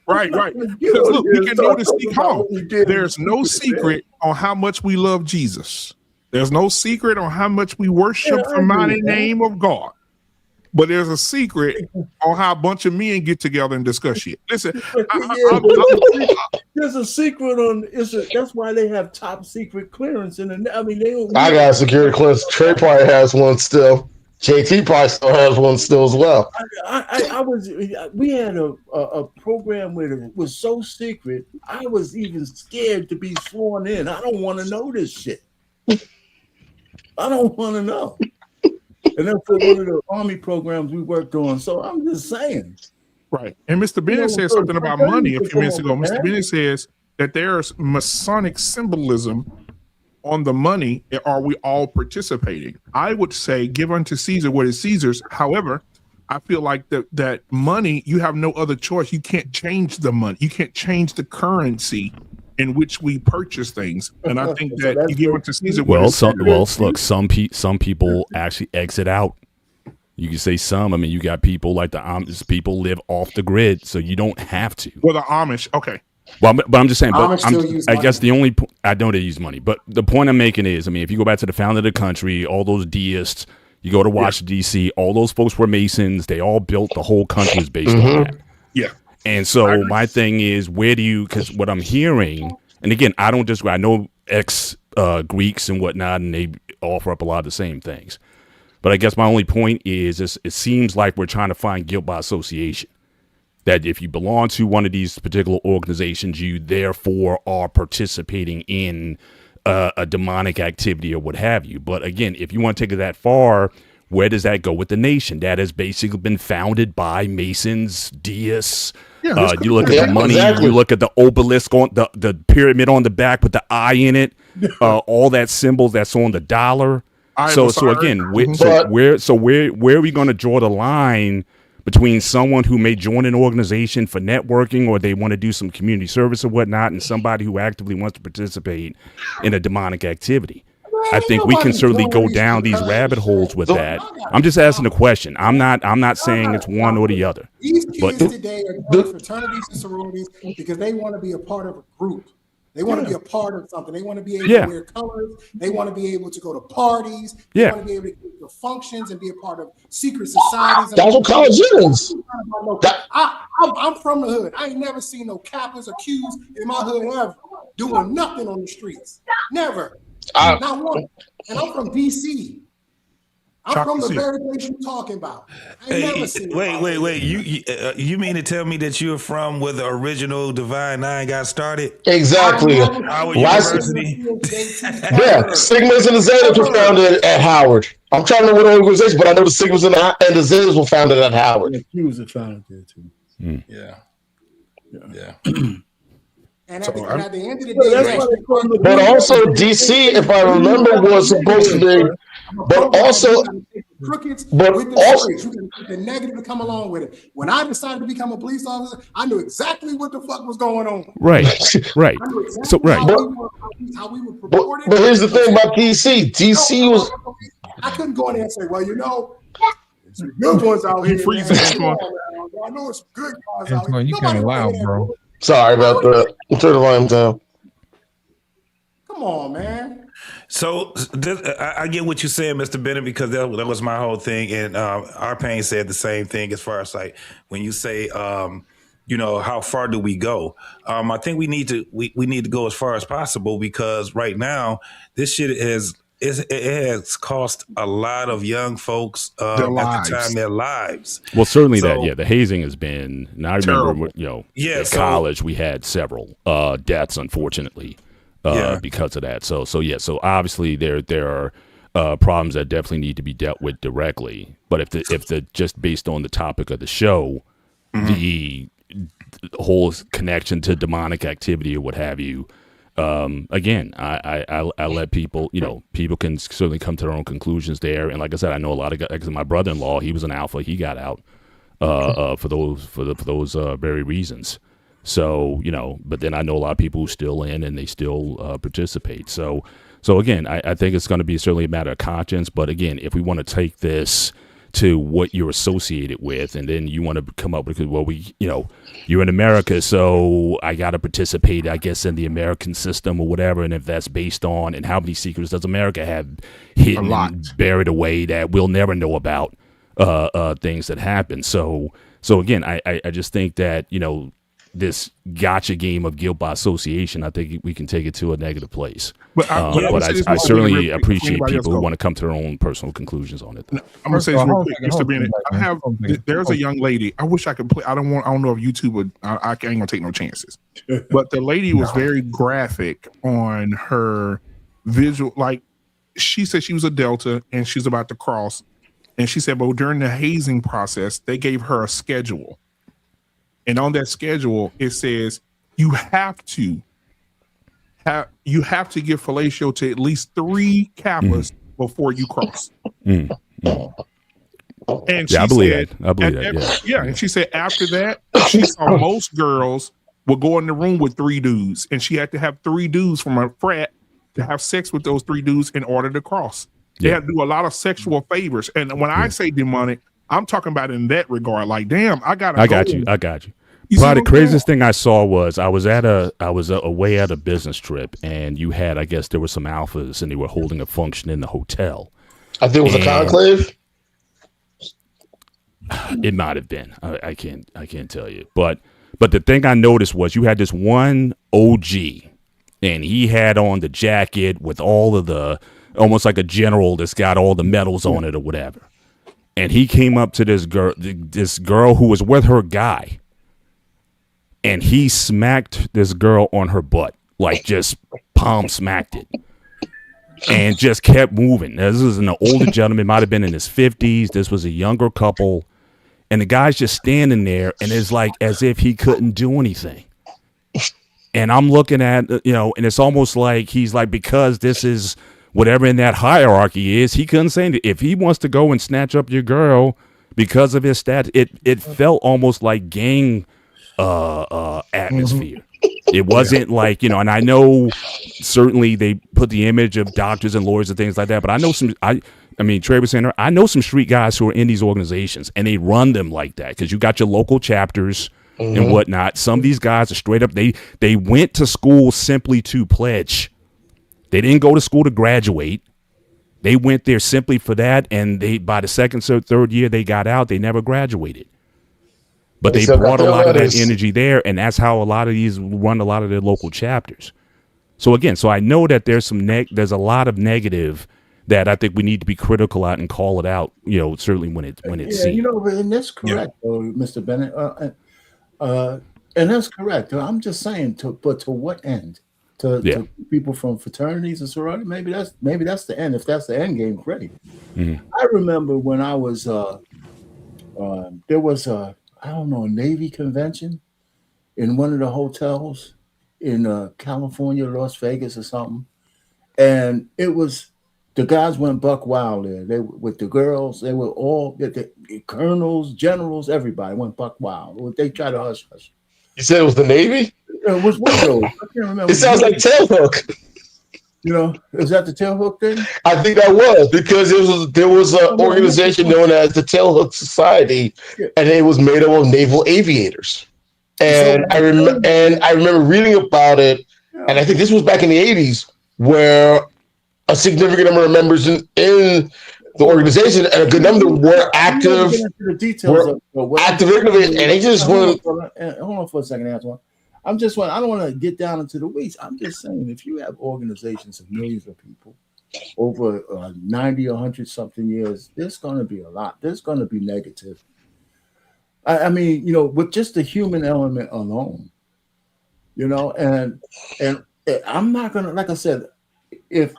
Right. Because look, we can know the secret. Come on. There's no secret on how much we love Jesus. There's no secret on how much we worship the mighty name of God. But there's a secret on how a bunch of men get together and discuss shit. Listen, there's a secret on. That's why they have top secret clearance. I got a security clearance. Trey probably has one still. JT probably still has one still as well. We had a program where it was so secret. I was even scared to be sworn in. I don't want to know this shit. I don't want to know. And that's one of the Army programs we worked on. So I'm just saying. Right. And Mr. Bennett said something about money a few minutes ago. Mr. Bennett says that there's Masonic symbolism on the money. Are we all participating? I would say give unto Caesar what is Caesar's. However, I feel like that money, you have no other choice. You can't change the money. You can't change the currency in which we purchase things, and I think that you give it to Caesar. Look, some people actually exit out. You can say some. I mean, you got people like the Amish people live off the grid, so you don't have to. Well, the Amish, okay. Well, but I'm just saying. But I guess the only I know they use money, but the point I'm making is, I mean, if you go back to the founder of the country, all those deists, you go to Washington D.C., all those folks were Masons. They all built the whole country was based on that. Yeah. And so my thing is, because what I'm hearing, and again, I don't disagree. I know Greeks and whatnot, and they offer up a lot of the same things. But I guess my only point is it seems like we're trying to find guilt by association. That if you belong to one of these particular organizations, you therefore are participating in a demonic activity or what have you. But again, if you want to take it that far, where does that go with the nation? That has basically been founded by Masons, deists. Yeah, you look at the money, you look at the obelisk on the pyramid on the back with the eye in it, all that symbols that's on the dollar. So again, where are we going to draw the line between someone who may join an organization for networking or they want to do some community service or whatnot, and somebody who actively wants to participate in a demonic activity? I think we can certainly go down these rabbit holes with that. I'm just asking a question. I'm not saying it's one or the other. These kids today are doing fraternities and sororities because they want to be a part of a group. They want to be a part of something. They want to be able to wear colors. They want to be able to go to parties. They want to be able to go to functions and be a part of secret societies. That's what college is. I'm from the hood. I ain't never seen no Kappas or Qs in my hood ever doing nothing on the streets. Never. Not one. And I'm from DC. I'm from the very place you're talking about. I ain't never seen Wait. You mean to tell me that you're from where the original Divine Nine got started? Exactly. Howard University. Yeah, Sigmas and the Zetas were founded at Howard. I'm trying to remember what organization, but I know the Sigmas and the Zetas were founded at Howard. The Qs are founded there too. Yeah. And at the end of the day, but also DC, if I remember, was supposed to be. But also, crookeds with the negative to come along with it. When I decided to become a police officer, I knew exactly what the fuck was going on. Right. Right. So right. How we were purported. But here's the thing about DC. DC was. I couldn't go in there and say, well, there's some good ones out here. I know it's good guys out here. You kind of loud, bro. Sorry about that. Turn the volume down. Come on, man. So I get what you're saying, Mr. Bennett, because that was my whole thing. And Arpain said the same thing as far as like when you say, how far do we go? I think we need to go as far as possible, because right now this shit has cost a lot of young folks at the time their lives. Well, certainly the hazing has been. And I remember, at college we had several deaths, unfortunately. Because of that. So obviously there are problems that definitely need to be dealt with directly. But if the just based on the topic of the show, the whole connection to demonic activity or what have you, again, I let people, people can certainly come to their own conclusions there. And like I said, I know a lot of guys. My brother-in-law, he was an alpha, he got out for those very reasons. So, but then I know a lot of people who still in and they still participate. So again, I think it's going to be certainly a matter of conscience. But again, if we want to take this to what you're associated with, and then you want to come up with, well, you're in America, so I got to participate, I guess, in the American system or whatever. And if that's based on, and how many secrets does America have hidden and buried away that we'll never know about, things that happen. So again, I just think that, this gotcha game of guilt by association, I think we can take it to a negative place. But I certainly appreciate people who want to come to their own personal conclusions on it. I'm gonna say this real quick, Mr. Bennett. There's a young lady. I wish I could play. I don't know if YouTube would. I ain't gonna take no chances. But the lady was very graphic on her visual. Like, she said she was a Delta and she's about to cross, and she said, but during the hazing process, they gave her a schedule. And on that schedule, it says you have to give fellatio to at least 3 Kappas before you cross. And I believe that. Yeah, and she said after that, she saw most girls would go in the room with 3 dudes, and she had to have 3 dudes from a frat to have sex with those 3 dudes in order to cross. They had to do a lot of sexual favors. And when I say demonic, I'm talking about in that regard. Like, damn, I got you. Probably the craziest thing I saw was I was away at a business trip, and you had, I guess there were some alphas, and they were holding a function in the hotel. I think it was a conclave. It might have been. I can't tell you. But the thing I noticed was you had this one OG, and he had on the jacket with all of the, almost like a general that's got all the medals on it or whatever. And he came up to this girl who was with her guy, and he smacked this girl on her butt, like just palm smacked it, and just kept moving. Now, this was an older gentleman, might have been in his 50s. This was a younger couple, and the guy's just standing there, and it's like as if he couldn't do anything. And I'm looking at, and it's almost like he's like, because this is whatever in that hierarchy is, he couldn't say anything. If he wants to go and snatch up your girl because of his stats, it felt almost like gang atmosphere. It wasn't like, and I know certainly they put the image of doctors and lawyers and things like that, but I know Trey was saying, I know some street guys who are in these organizations, and they run them like that, because you got your local chapters and whatnot. Some of these guys are straight up, they went to school simply to pledge. They didn't go to school to graduate. They went there simply for that, and by the second or third year they got out, they never graduated. But they brought a lot of that energy there, and that's how a lot of these run a lot of their local chapters. So again, I know that there's there's a lot of negative that I think we need to be critical at and call it out. Certainly when it's seen. And that's correct, Mr. Bennett. And that's correct. I'm just saying, but to what end? To people from fraternities and sororities? Maybe that's the end. If that's the end game, great. Mm-hmm. I remember when I was there was a Navy convention in one of the hotels in California, Las Vegas or something, and it was the guys went buck wild there. They with the girls, they were all the colonels, generals, everybody went buck wild. They tried to hush. You said it was the Navy? It was one of those. I can't remember. It sounds like Tailhook. Is that the Tailhook thing? I think that was because there was an organization known as the Tailhook Society, and it was made up of naval aviators. And I remember reading about it, and I think this was back in the 80s, where a significant number of members in the organization and a good number were active. And they just went. Hold on for a second, Antoine. I don't want to get down into the weeds. I'm just saying, if you have organizations of millions of people over 90 or 100 something years, there's going to be a lot. There's going to be negative. I mean, with just the human element alone, and I'm not going to, like I said, if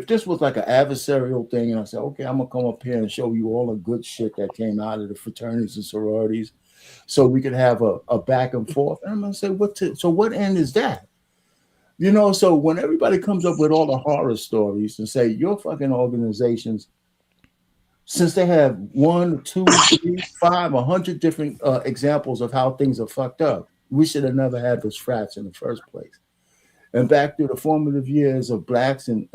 this was like an adversarial thing and I said, okay, I'm going to come up here and show you all the good shit that came out of the fraternities and sororities, so we could have a back and forth. And I'm going to say, so what end is that? So when everybody comes up with all the horror stories and say, your fucking organizations, since they have 1, 2, 3, 5, 100 different examples of how things are fucked up, we should have never had those frats in the first place. And back through the formative years of blacks and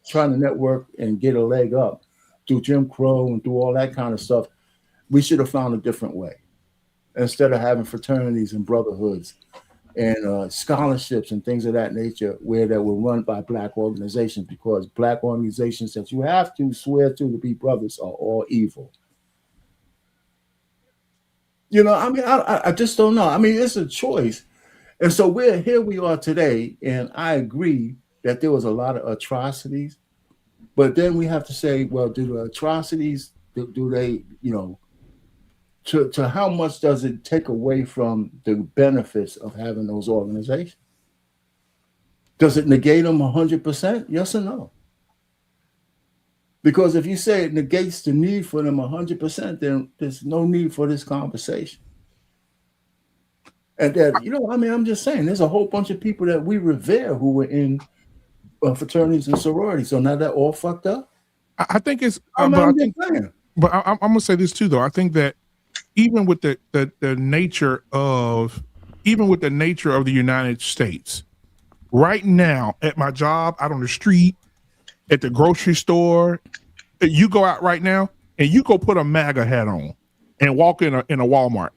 trying to network and get a leg up through Jim Crow and through all that kind of stuff, we should have found a different way. Instead of having fraternities and brotherhoods and scholarships and things of that nature that were run by black organizations, because black organizations that you have to swear to be brothers are all evil. I just don't know. I mean, it's a choice. And so here we are today, and I agree that there was a lot of atrocities, but then we have to say, well, do the atrocities, do they, to how much does it take away from the benefits of having those organizations? Does it negate them 100%? Yes or no? Because if you say it negates the need for them 100%, then there's no need for this conversation. And that, I'm just saying, there's a whole bunch of people that we revere who were in fraternities and sororities. So now they're all fucked up. I think it's. I'm gonna say this too, though. I think that even with the nature of the United States, right now at my job, out on the street, at the grocery store, you go out right now and you go put a MAGA hat on and walk in a Walmart.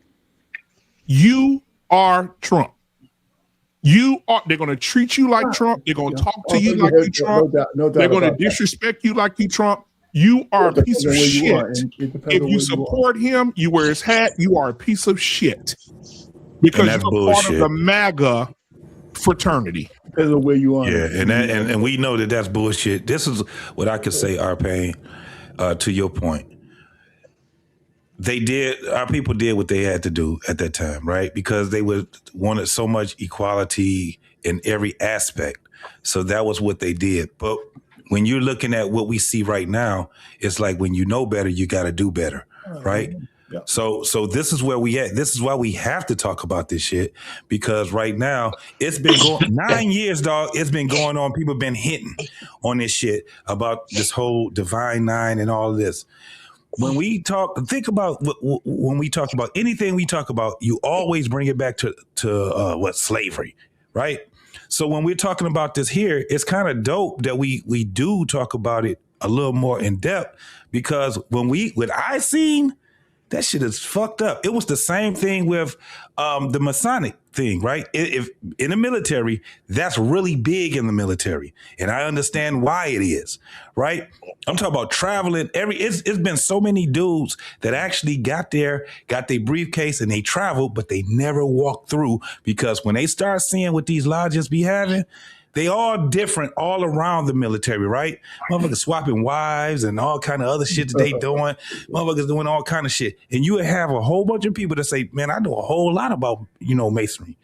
You are Trump. They're going to treat you like Trump. They're going to talk to you like you Trump. They're going to disrespect you like you Trump. You are a piece of shit. If you support him, you wear his hat, you are a piece of shit. Because you're part of the MAGA fraternity. Depends on where you are. Yeah, and we know that that's bullshit. This is what I could say, Arpain, to your point. Our people did what they had to do at that time, right? Because they wanted so much equality in every aspect. So that was what they did. But when you're looking at what we see right now, it's like when you know better, you got to do better, right? Yeah. So this is where we at. This is why we have to talk about this shit, because right now it's been going 9 years, dog. It's been going on. People have been hitting on this shit about this whole Divine Nine and all of this. When we talk, think about when we talk about anything we talk about, you always bring it back to slavery, right? So when we're talking about this here, it's kind of dope that we do talk about it a little more in depth, because what I seen, That shit is fucked up. It was the same thing with the Masonic thing, right? If in the military, that's really big in the military, and I understand why it is, right? I'm talking about traveling. It's been so many dudes that actually got their briefcase and they traveled, but they never walked through, because when they start seeing what these lodges be having, they all different all around the military, right? Motherfuckers swapping wives and all kind of other shit that they doing. Motherfuckers doing all kind of shit. And you have a whole bunch of people that say, man, I know a whole lot about, masonry.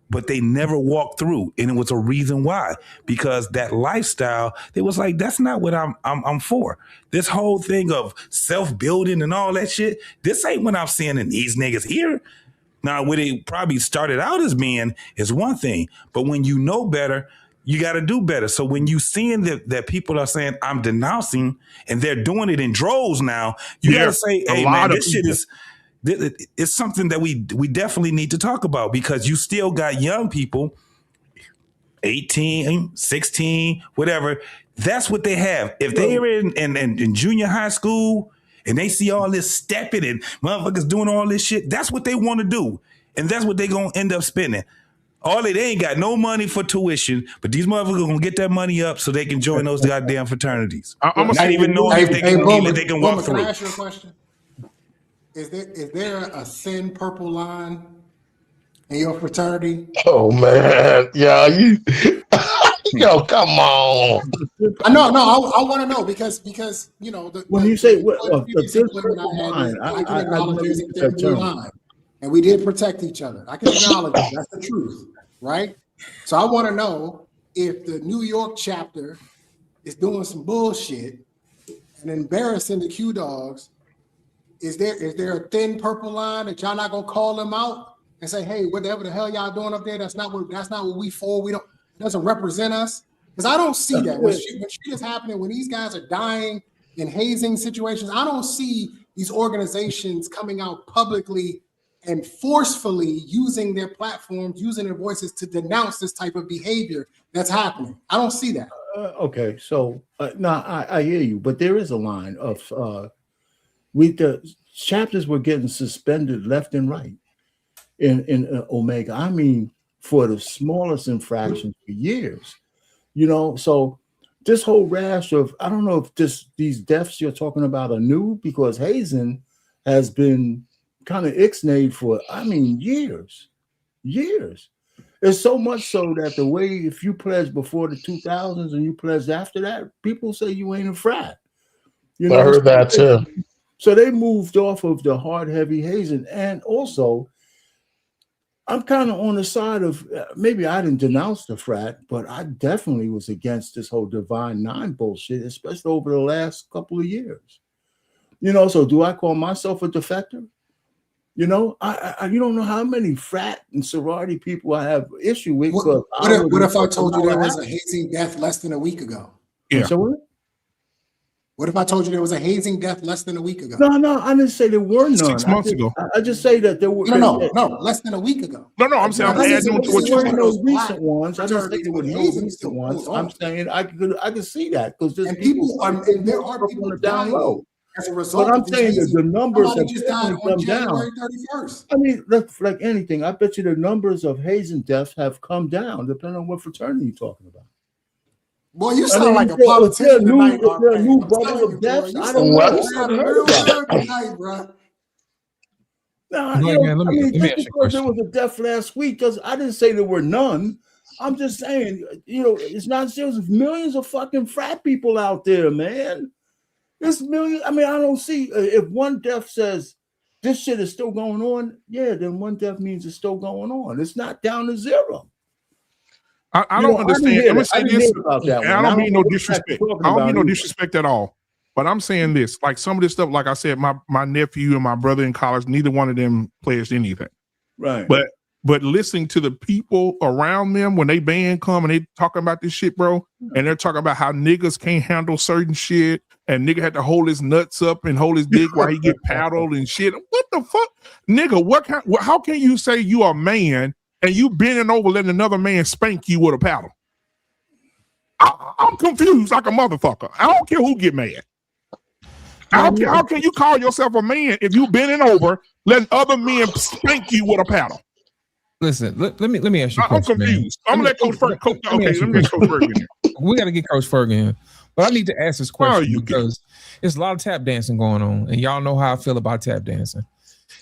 But they never walked through. And it was a reason why. Because that lifestyle, they was like, that's not what I'm for. This whole thing of self-building and all that shit, this ain't what I'm seeing in these niggas here. Now, what it probably started out as being is one thing. But when you know better, you got to do better. So when you seeing that people are saying, I'm denouncing, and they're doing it in droves now, you got to say, hey, man, this shit is, it's something that we definitely need to talk about, because you still got young people, 18, 16, whatever. That's what they have. If they're in junior high school and they see all this stepping and motherfuckers doing all this shit, that's what they want to do. And that's what they're going to end up spending. They ain't got no money for tuition, but these motherfuckers gonna get that money up so they can join those goddamn fraternities. I'm not even knowing if they can walk through. Can I ask you a question? Is there a thin purple line in your fraternity? Oh man, yeah, you. Yo, come on. I want to know because when you say what I can acknowledge there's a thin line. And we did protect each other. I can acknowledge that. That's the truth, right? So I want to know if the New York chapter is doing some bullshit and embarrassing the Q Dogs. Is there a thin purple line that y'all not gonna call them out and say, hey, whatever the hell y'all doing up there, that's not what we for. It doesn't represent us. Because I don't see that when shit is happening, when these guys are dying in hazing situations. I don't see these organizations coming out publicly and forcefully using their platforms, using their voices to denounce this type of behavior that's happening. I don't see that. Okay, so I hear you, but there is a line of the chapters were getting suspended left and right in Omega. I mean, for the smallest infractions for years, So this whole rash of, I don't know if these deaths you're talking about are new, because hazing has been kind of ixnayed for, years. It's so much so that the way, if you pledge before the 2000s and you pledge after that, people say you ain't a frat. I heard that too. So they moved off of the hard, heavy hazing. And also, I'm kind of on the side of, maybe I didn't denounce the frat, but I definitely was against this whole Divine Nine bullshit, especially over the last couple of years. So do I call myself a defector? You don't know how many frat and sorority people I have issue with. What if I told you there was a hazing death less than a week ago? Yeah. So what if I told you there was a hazing death less than a week ago? No, I didn't say there were none. 6 months ago. I just say that there were. No, less than a week ago. No, I'm saying I'm adding on to what you're saying. No recent ones. I just think there were no recent ones. I'm saying I could see that because there's there are people down low. As a result, but I'm saying that the numbers have just died on January 31st. I mean, like anything, I bet you the numbers of hazing deaths have come down, depending on what fraternity you're talking about. Boy, you sound like a politician tonight. Is there a new bubble of deaths? I don't know. Because there was a death last week, because I didn't say there were none. I'm just saying, it's not serious. There's millions of fucking frat people out there, man. There's millions. I don't see if one death says this shit is still going on. Yeah, then one death means it's still going on. It's not down to zero. I don't understand. I'm gonna say this, and I don't mean no disrespect. I don't mean no disrespect at all. But I'm saying this, like some of this stuff, like I said, my nephew and my brother in college, neither one of them pledged anything. Right. But listening to the people around them when they band come and they talking about this shit, bro, and they're talking about how niggas can't handle certain shit, and nigga had to hold his nuts up and hold his dick while he get paddled and shit. What the fuck, nigga? How can you say you a man and you bending over letting another man spank you with a paddle? I'm confused like a motherfucker. I don't care who get mad. How can you call yourself a man if you bending over, letting other men spank you with a paddle? Listen, let me ask you a question. I'm confused. I'm gonna let Coach Ferg. Okay, let me get Coach Ferg in here. We got to get Coach Ferg in. But I need to ask this question because there's a lot of tap dancing going on, and y'all know how I feel about tap dancing.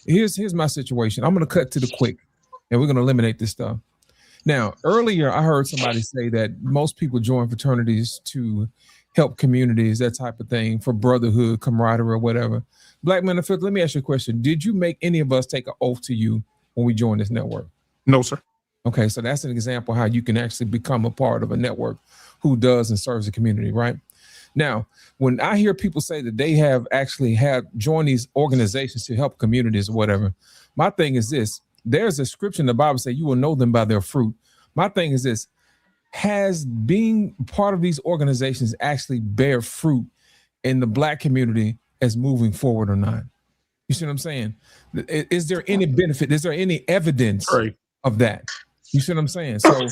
Here's my situation. I'm going to cut to the quick, and we're going to eliminate this stuff. Now, earlier I heard somebody say that most people join fraternities to help communities, that type of thing, for brotherhood, camaraderie, or whatever. Black Man of Filth, let me ask you a question. Did you make any of us take an oath to you when we joined this network? No, sir. Okay, so that's an example how you can actually become a part of a network who does and serves the community, right? Now, when I hear people say that they have actually joined these organizations to help communities or whatever, my thing is this. There's a scripture in the Bible say you will know them by their fruit. My thing is this. Has being part of these organizations actually bear fruit in the Black community as moving forward or not? You see what I'm saying? Is there any benefit? Is there any evidence of that? You see what I'm saying? So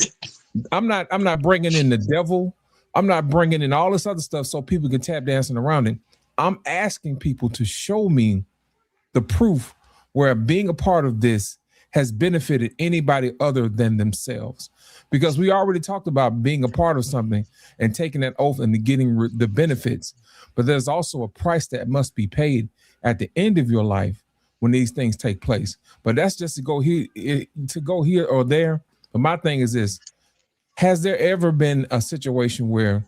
I'm not bringing in the devil. I'm not bringing in all this other stuff so people can tap dancing around it. I'm asking people to show me the proof where being a part of this has benefited anybody other than themselves. Because we already talked about being a part of something and taking that oath and getting the benefits. But there's also a price that must be paid at the end of your life when these things take place. But that's just to go here or there. But my thing is this. Has there ever been a situation where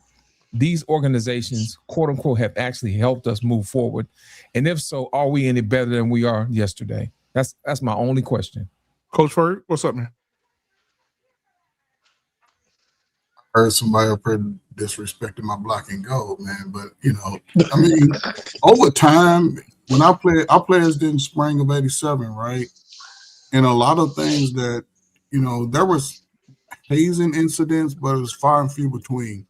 these organizations, quote unquote, have actually helped us move forward? And if so, are we any better than we are yesterday? That's my only question. Coach Ferg, what's up, man? I heard somebody up here disrespecting my black and gold, man. But I mean, over time, when our players didn't spring of '87, right? And a lot of things that, there was hazing incidents, but it was far and few between.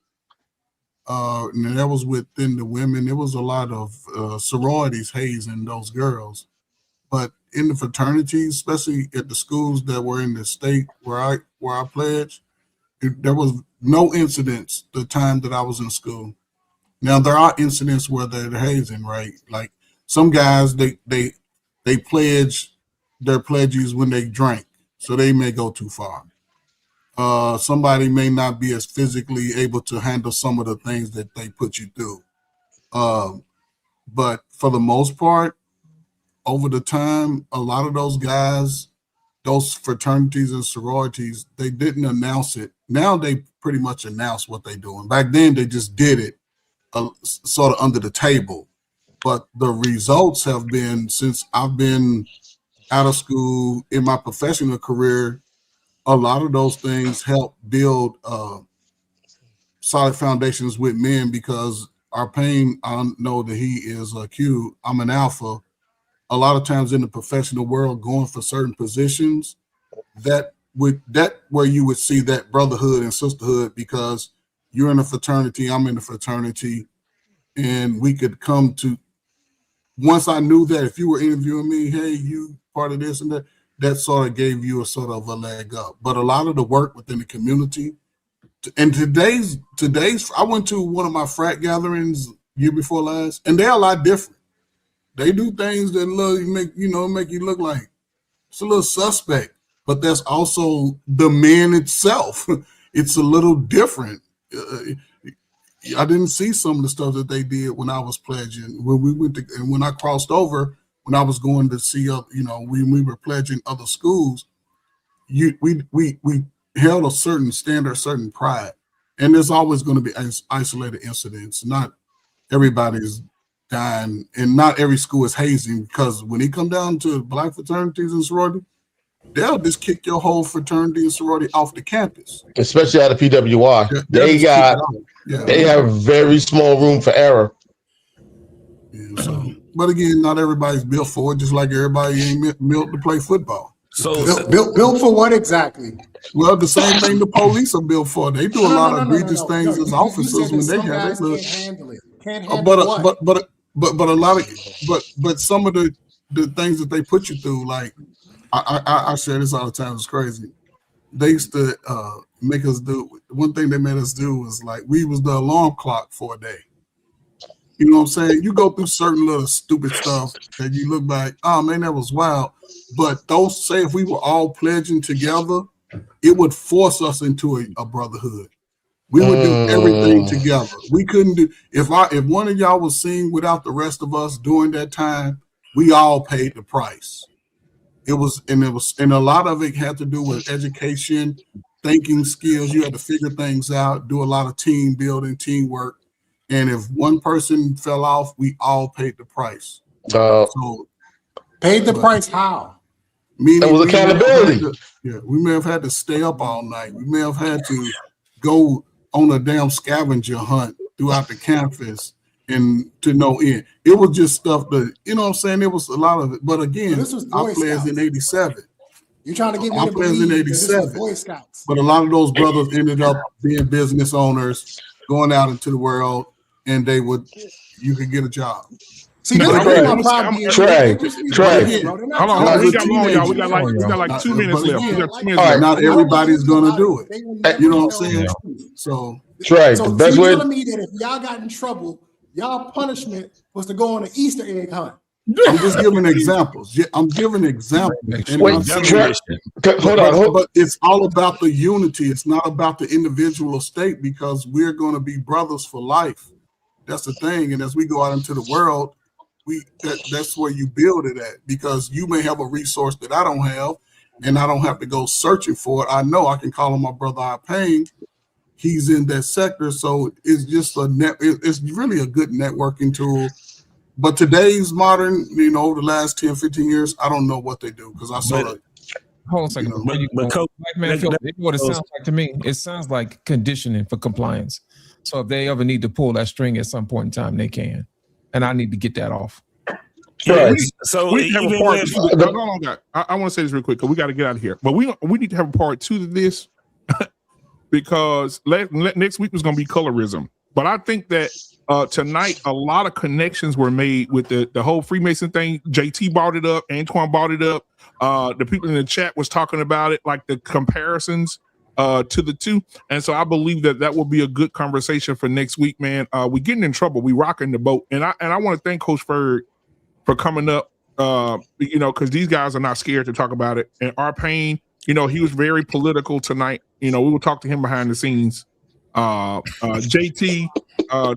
And that was within the women. There was a lot of sororities hazing those girls. But in the fraternities, especially at the schools that were in the state where I pledged, there was no incidents the time that I was in school. Now there are incidents where they're hazing, right? Like some guys, they pledge their pledges when they drank, so they may go too far. Somebody may not be as physically able to handle some of the things that they put you through. But for the most part, over the time, a lot of those guys, those fraternities and sororities, they didn't announce it. Now they pretty much announce what they're doing. Back then, they just did it sort of under the table. But the results have been, since I've been out of school in my professional career, a lot of those things help build solid foundations with men, because our pain, I know that he is a Q, I'm an alpha. A lot of times in the professional world, going for certain positions, that where you would see that brotherhood and sisterhood, because you're in a fraternity, I'm in a fraternity, and we could come to, once I knew that if you were interviewing me, hey, you part of this and that, that sort of gave you a sort of a leg up. But a lot of the work within the community, and today's, I went to one of my frat gatherings year before last, and they're a lot different. They do things that make you look like it's a little suspect, but that's also the man itself. It's a little different. I didn't see some of the stuff that they did when I was pledging. When we went to, and when I crossed over, when I was going to see, when we were pledging other schools, we held a certain standard, certain pride, and there's always going to be isolated incidents. Not everybody's dying, and not every school is hazing, because when it come down to black fraternities and sorority, they'll just kick your whole fraternity and sorority off the campus. Especially out of PWI. Yeah, they have very small room for error. Yeah, so, but again, not everybody's built for it, just like everybody ain't built to play football. So built for what exactly? Well, the same thing the police are built for. They do a lot of egregious things as officers when they have it. Can't handle it. Can't handle but a lot of but some of the things that they put you through, like I share this all the time, it's crazy. They used to make us do, one thing they made us do was, like, we was the alarm clock for a day. You know what I'm saying? You go through certain little stupid stuff that you look back, oh man, that was wild. But those, say if we were all pledging together, it would force us into a brotherhood. We would do everything together. We couldn't do, if one of y'all was seen without the rest of us during that time, we all paid the price. And a lot of it had to do with education, thinking skills. You had to figure things out, do a lot of team building, teamwork. And if one person fell off, we all paid the price. So paid the price how? That was accountability. We may have had to stay up all night. We may have had to go on a damn scavenger hunt throughout the campus and to no end. It was just stuff that, you know what I'm saying? It was a lot of it. But again, this was I pledged in 87. You're trying to get me I to pledged believe in that this was 87. Boy Scouts. But a lot of those brothers ended up being business owners, going out into the world, and you could get a job. See, this is my problem. Trey. Hold on. We got long, y'all. We got like 2 minutes left. We got 2 minutes left. Not everybody's gonna do it. You know what I'm saying? So Trey, the best you're way. telling me that if y'all got in trouble, y'all punishment was to go on an Easter egg hunt. I'm just giving examples. Yeah, I'm giving examples. Wait, Trey, hold on. But it's all about the unity. It's not about the individual state, because we're going to be brothers for life. That's the thing. And as we go out into the world, that's where you build it at, because you may have a resource that I don't have, and I don't have to go searching for it. I know I can call on my brother Payne. He's in that sector, so it's just it's really a good networking tool. But today's modern, the last 10, 15 years, I don't know what they do, because I saw it. Hold on a second. Black man, what it sounds like to me, it sounds like conditioning for compliance. So if they ever need to pull that string at some point in time, they can. And I need to get that off. Yeah, we have a part two. I want to say this real quick because we got to get out of here. But we need to have a part 2 to this because next week was going to be colorism. But I think that tonight a lot of connections were made with the whole Freemason thing. JT brought it up. Antoine brought it up. The people in the chat was talking about it, like the comparisons to the two. And so I believe that will be a good conversation for next week, man. We getting in trouble. We rocking the boat. And I want to thank Coach Ferg for coming up, because these guys are not scared to talk about it. And our Payne, he was very political tonight. We will talk to him behind the scenes. JT,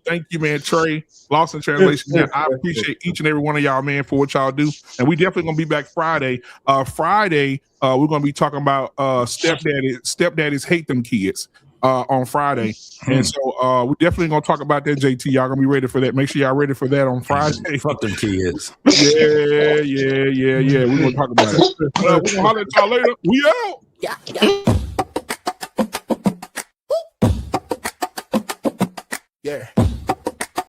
thank you, man. Trey, Lost in Translation, man. I appreciate each and every one of y'all, man, for what y'all do. And we definitely gonna be back Friday. Friday, we're gonna be talking about stepdaddies hate them kids on Friday. And so we're definitely gonna talk about that, JT. Y'all gonna be ready for that. Make sure y'all ready for that on Friday. Fuck them kids. Yeah. We're gonna talk about it. We're gonna holler at y'all later. We out. Yeah.